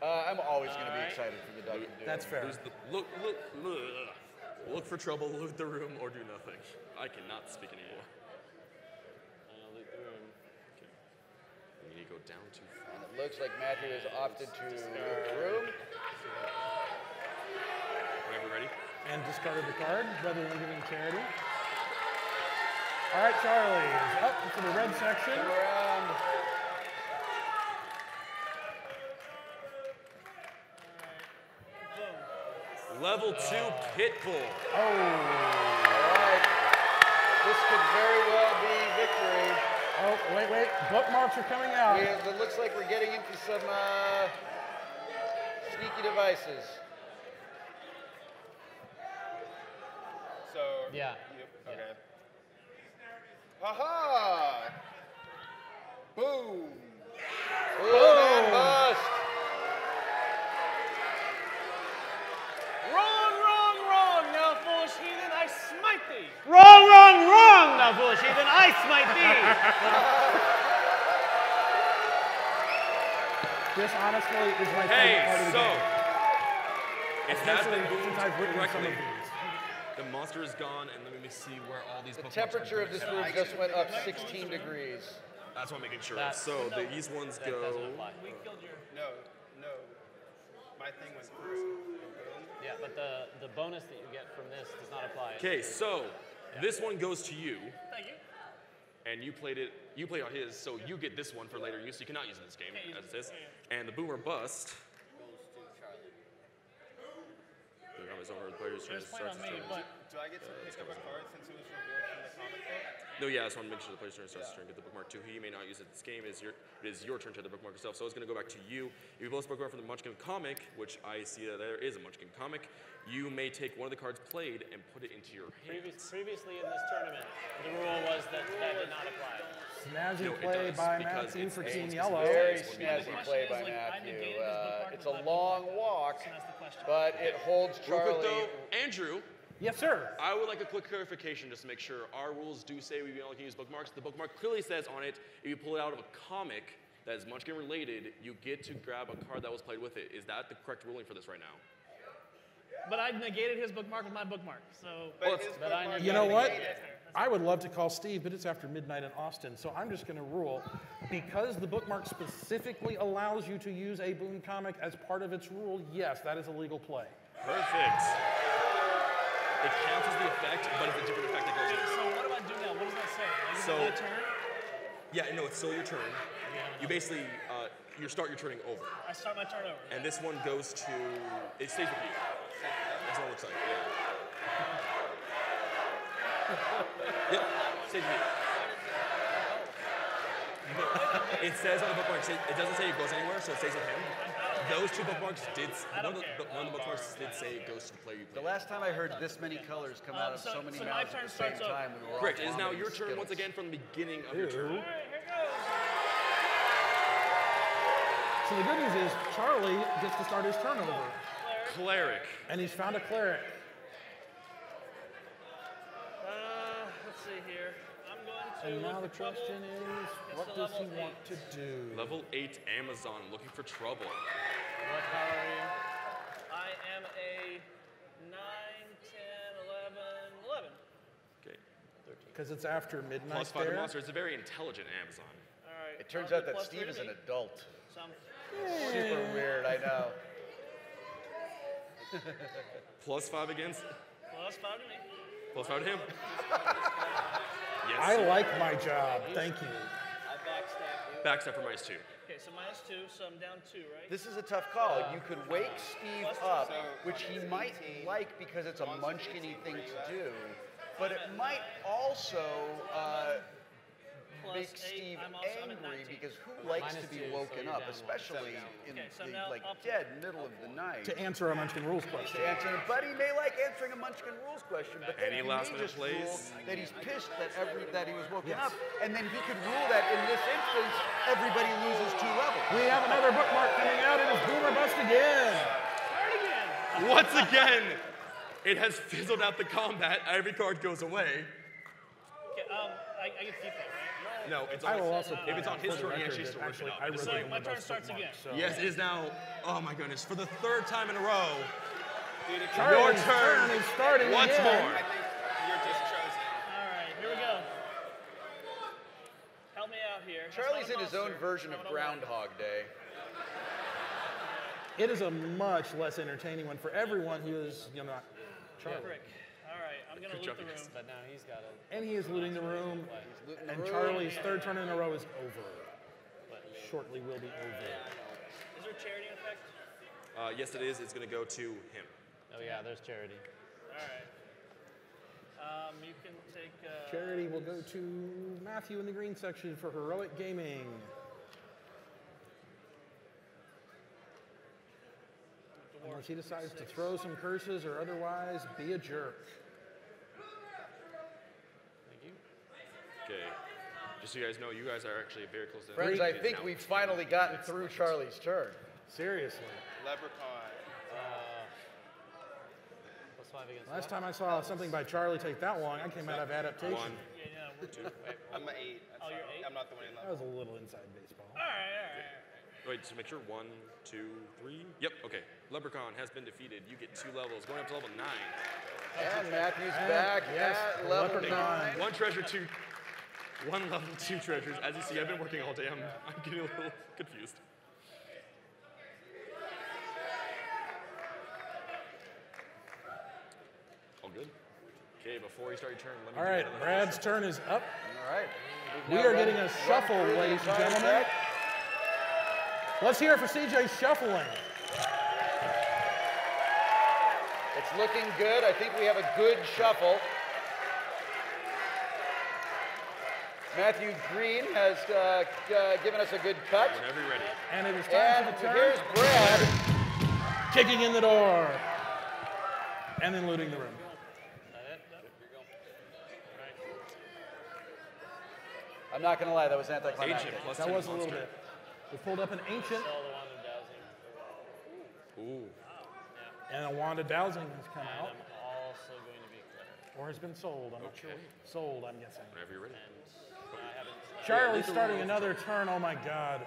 I'm always going to be excited for the Duck of Doom. That's fair. Lose the, look for trouble, loot the room, or do nothing. I cannot speak anymore. I'll loot the room. Okay. You need to go down to And it looks like Matthew has opted to loot the room. whenever ready. And discarded the card rather than giving charity. All right, Charlie is up to the red section. Turn around. Level 2 Pitbull. Oh, All right. This could very well be victory. oh, wait. Bookmarks are coming out. It looks like we're getting into some sneaky devices. So. Yeah. Yep, okay. Aha! Boom! Boom and bust. Wrong, wrong, wrong, thou foolish heathen, I smite thee. Wrong, wrong, wrong, how foolish even ice might be. This honestly is my favorite part of the game. It has been Since boomed I've written some correctly. of these. The monster is gone, and let me see where all these The bookmarks are temperature of going. this room just went up 16 degrees. That's what I'm making sure of. That- So these ones That doesn't go. apply. We killed your. No, no. My thing went through. Yeah, but the bonus that you get from this does not apply. Okay, so this one goes to you, Thank you. and you played on his, so you get this one for later use. You cannot use it in this game, Can't use as it. it is. And the boomer bust. It's over. The player's turn It was playing on me, but Do I get to pick up a card since it was revealed from the comic book? No, yeah, I just want to mention the player's turn starts his turn. Get the bookmark too. He may not use it in this game. It is your turn to the bookmark yourself. So it's going to go back to you. If you both bookmark from the Munchkin comic, which I see that there is a Munchkin comic, you may take one of the cards played and put it into your hand. Previously in this tournament, the rule was that did not apply. Snazzy No, it play does, by because Matthew it's for a Team specific Yellow. Very It's snazzy question play is, by like, I Matthew. negated this bookmark It's with a my long bookmark. walk, So that's the question. but it holds Real quick Charlie. though, Andrew, Yes, sir. I would like a quick clarification just to make sure our rules do say we only can use bookmarks. The bookmark clearly says on it, if you pull it out of a comic that is Munchkin related, you get to grab a card that was played with it. Is that the correct ruling for this right now? But I negated his bookmark with my bookmark. So. But his But I bookmark You know got what? negated. I would love to call Steve, but it's after midnight in Austin, so I'm just going to rule because the bookmark specifically allows you to use a Boom comic as part of its rule. Yes, that is a legal play. Perfect. It counts as the effect, but it's a different effect that goes in. So what do I do now? What does that say? Like, is So- it my turn? Yeah, no, it's still your turn. You basically, you start your turning over. I start my turn over. And this one goes to, it stays with you. That's what it looks like, yeah. Yep, stays with you. It says on the bookmark, it doesn't say it goes anywhere, so it stays with him. Those two bookmarks did, one of the bookmarks did say it goes to the player you The play. last time I heard this many colors come out of so many so my mouths turn at the same starts over. time, we were all Correct, it is now vomiting your turn once Skittles. again from the beginning of your turn. All right, here goes. So the good news is Charlie gets to start his turnover, Cleric. and he's found a cleric. Let's see here. I'm going to And now look the for trouble. question is, what It's does he level want to do? Level 8 Amazon, looking for trouble. What power are you? I am a 9, 10, 11. Okay. Because it's after midnight Plus 5 to there. monster. It's a very intelligent Amazon. All right. It turns I'll out do that plus Steve 3 is to an me. adult. So I'm Super weird, I know. Plus 5 against, plus 5 to me. plus 5 to him. Yes. I like my job, thank you. I backstab you. Backstab for minus 2. Okay, so minus 2, so I'm down 2, right? This is a tough call. You could wake Steve up, which he might like because it's a Munchkin-y thing to do, but it might also Plus make 8, Steve I'm at angry 19. because who likes to Minus be 2, so woken you're up, down 1. especially in Okay, so the now like up- dead middle of the night. To answer a Munchkin Rules question. But he may like answering a Munchkin rules question. But then Any he last may minute just rule plays? that he's pissed that he was woken Yes. up, and then he could rule that in this instance everybody loses 2 levels. We have another bookmark coming out. It is Boomer Bust again. Start again. Once again, it has fizzled out the combat. Every card goes away. Okay, I get to keep that, right? No, it's I on, will also if it's on his for the turn, he record actually has to that work actually it out. I It's really like- my Boomer turn Bust starts bookmark, again. so- yes, it is now, oh my goodness, for the 3rd time in a row. Dude, if Charlie's Your turn is starting once again. more. I think you're just chosen. All right, here we go. Help me out here. That's Charlie's not a in his own monster. version of That's not what I want. Groundhog Day. It is a much less entertaining one for everyone who is, not Charlie. Frick. All right, I'm going to Good loot job, the guys. room. But now he's got to. And he is looting the room. Looting the And room. Charlie's 3rd turn in a row is over. Shortly will be over. Is there a charity effect? Yes, it is. It's going to go to him. Oh yeah, there's charity. All right. You can take. Charity will go to Matthew in the green section for Heroic Gaming. Unless he decides to throw some curses or otherwise be a jerk. Thank you. Okay. Just so you guys know, you guys are actually very close to Friends, I It's think now we've 2. finally gotten through Charlie's turn. Seriously. Leprechaun. Plus 5 against. Last time I saw something by Charlie take that long, I came out of adaptation. 1. Yeah, I'm an 8. Oh, you're 8? I'm not the winning That level. was a little inside baseball. All right. Wait, just make sure. 1, 2, 3. Yep, okay. Leprechaun has been defeated. You get 2 levels, going up to level 9. And Matthew's And back yes, at level Leprechaun. 9. 1 treasure, 1 level, 2 treasures. As you see, I've been working all day. I'm getting a little confused. All good? Okay, before you start your turn, let me All do right, another Brad's turn is up. All right. We are getting a shuffle, ladies and gentlemen. Let's hear it for CJ shuffling. It's looking good. I think we have a good shuffle. Matthew Green has given us a good cut. Whenever you're ready. And it is time And for the turn. here's Brad. Kicking in the door. And then looting the room. I'm not going to lie, that was anticlimactic. Ancient plus That 10 was a little monster. bit. We pulled up an ancient, Sell the wand of dowsing. Ooh. and a wand of dowsing has come And out. I'm also going to be clever. Or has been sold. I'm not sure. Sold, I'm guessing. Whenever you're ready. And I haven't. Charlie's starting another turn. Oh my God.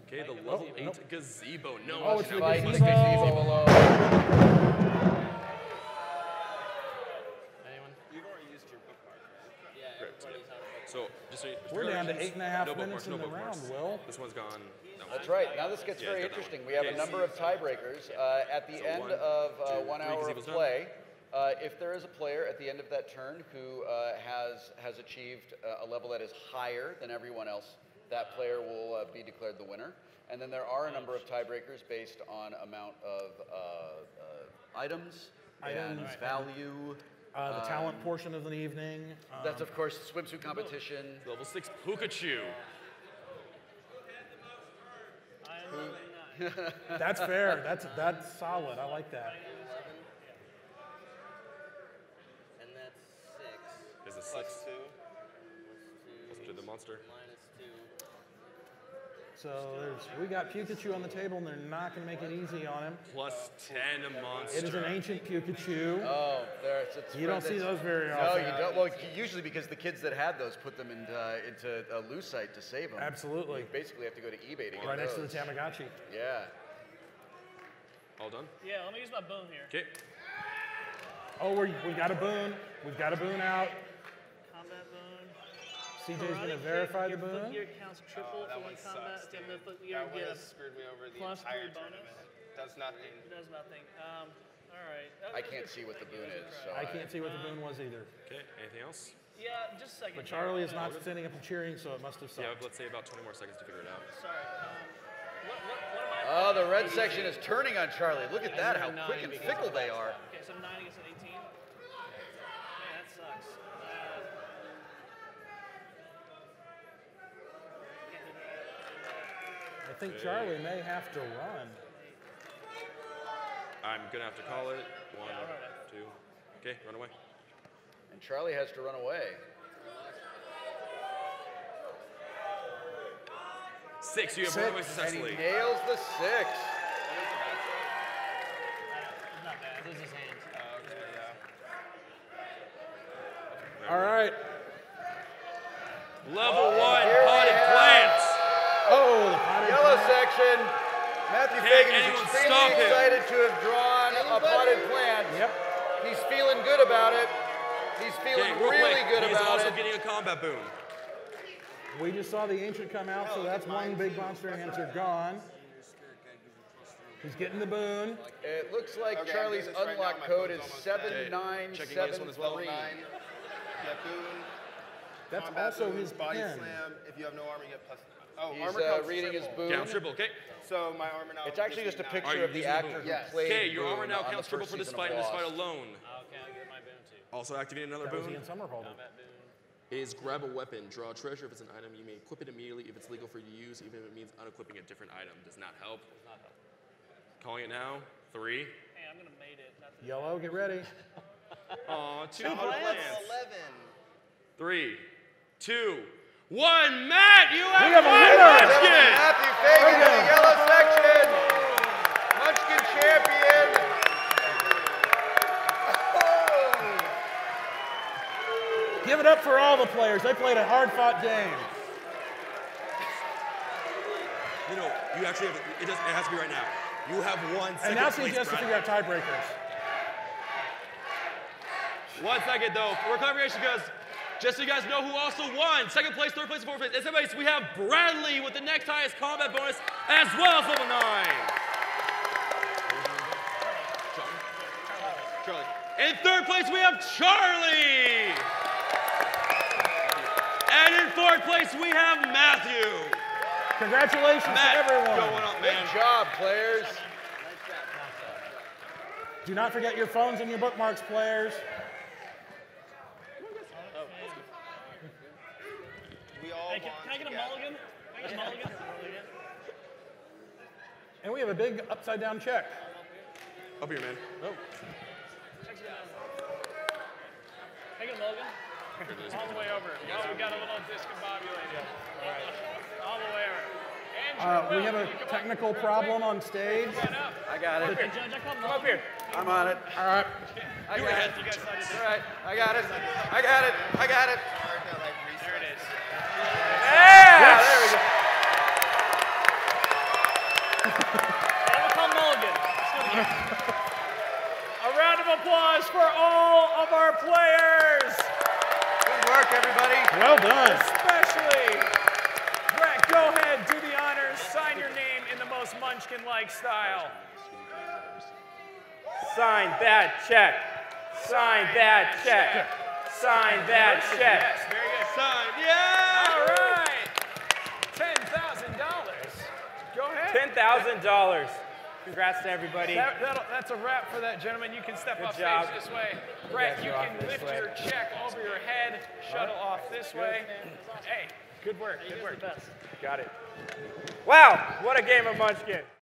Okay, the level 8 gazebo. No, Oh, one it's should the have Fight the this gazebo. gazebo alone. Anyone? You've already used your bookmark, right? Yeah, everybody's on it. So, just so you, We're down to congratulations. 8.5 No minutes bookmarks, in no the bookmarks. round, Will. This one's gone. That That's one's right. Now this gets Yeah, very he's got that interesting. one. We have a Okay, number of tiebreakers. At the So end 1, of 2, 1 3 hour of gazebo's done. play, if there is a player at the end of that turn who has achieved a level that is higher than everyone else, that player will be declared the winner. And then there are a number of tiebreakers based on amount of items and value. The talent portion of the evening. That's, of course, the swimsuit competition. Level 6 Pikachu. I am level 9. That's fair. That's solid. I like that. And that's 6. Is a 6. Plus 2. To the monster. Minus 2. So we got Pikachu on the table, and they're not going to make it easy on him. Plus 10 a monster. It is an ancient Pikachu. Oh, You don't see those very No, often. you don't. Well, usually because the kids that had those put them into a lucite to save them. Absolutely. You basically have to go to eBay to get Right next to the those. Tamagotchi. Yeah. All done? Yeah, let me use my boom here. Okay. Oh, we got a boon. We've got a boon out. Combat boom. CJ's going to Karate verify the kick, your boon. footgear counts triple That for one one combat. sucks, If dude. the footgear That one get has screwed me over the plus entire 3 bonus. tournament. Does nothing. Does nothing. All right. I can't see what the boon is, so I can't see what the boon was either. Okay, anything else? Yeah, just a second. But Charlie is not standing up and cheering, so it must have Yeah, sucked. let's say about 20 more seconds to figure it out. Sorry. What am I? Oh, the red section is turning on Charlie. Look at that, how quick and fickle they are. Okay, so 9 against an 18. Man, that sucks. I think Charlie may have to run. I'm gonna have to call it. 1, 2. Okay, run away. And Charlie has to run away. 6, you have 6. run away And he successfully. nails the 6. Not bad. Lose his hand. Okay, yeah. All right. Level 1 here we potted have- plants. Oh, the potted Yellow plant. section. Matthew Can't Fagan is anyone stop extremely him. excited to have drawn a potted plant. Yep. He's feeling good about it. He's feeling Okay, real really quick, good he's about also it. getting a combat boon. We just saw the ancient come out, so that's one big monster answer gone. He's getting the boon. It looks like Okay, Charlie's I'm doing this right unlock now. My code phone's is almost dead. Checking this one as well. 7973. 9. Get boon. That's Combat also boon, his body pin. slam. If you have no armor, you get plus. Oh, He's armor counts reading his triple. boon. Count triple, okay. So my armor now. It's actually just a gives me picture Are you of the using the actor boon? who Yes. played Okay, your armor Boone now on counts the triple first for this season fight of and this fight Lost. alone. Okay, I'll get my boon too. Also activating another That was boon Ian Summerhold. Combat boon. is grab a weapon, draw a treasure. If it's an item, you may equip it immediately if it's legal for you to use, even if it means unequipping a different item. Does not help. Calling it now. 3. Hey, I'm gonna mate it. Not the Yellow, get ready. Aw, 2 Level plants. 11. 3, 2, 1. Matt, you have have a won winner! Munchkin! Matthew Fagan in the yellow section. Munchkin champion. Oh, players. They played a hard-fought game. You know, you actually have, it has to be right now. You have one second. And now Steve place, has to Brad. figure out tiebreakers. 1 second though, for clarification, because just so you guys know who also won, second place, third place, and fourth place. As everybody, so we have Bradley with the next highest combat bonus, as well as level 9. Charlie. In third place, we have Charlie. And in fourth place, we have Matthew. Congratulations Matt, to everyone. going up, man. Good job, players. Do not forget your phones and your bookmarks, players. We all Hey, won can I get a together. mulligan? Can I get a mulligan? And we have a big upside-down check. Up here, man. Oh. Can I get a mulligan? All the way over. Oh, we got a little discombobulated. All right. All the way over. We have a technical problem on stage. I got it. Hey, Judge, I call Come up here. I'm on it. All right. I got it. All right. I got it. I got it. I got it. There it is. Yeah, there we go. I will call mulligan. A round of applause for all of our players, Good work, everybody. Well done. especially Brett. Go ahead, do the honors, sign your name in the most Munchkin-like style. Sign that check. Sign that check. Sign that check. Yes, very good. Sign, yeah! All right, $10,000. Go ahead. $10,000. Congrats to everybody. That's a wrap for that gentleman. You can step Good off job. stage this way. Brett, guys you are off can this lift way. your check over your head, shuttle off this way. Hey, good work, good work. Got it. Wow, what a game of Munchkin.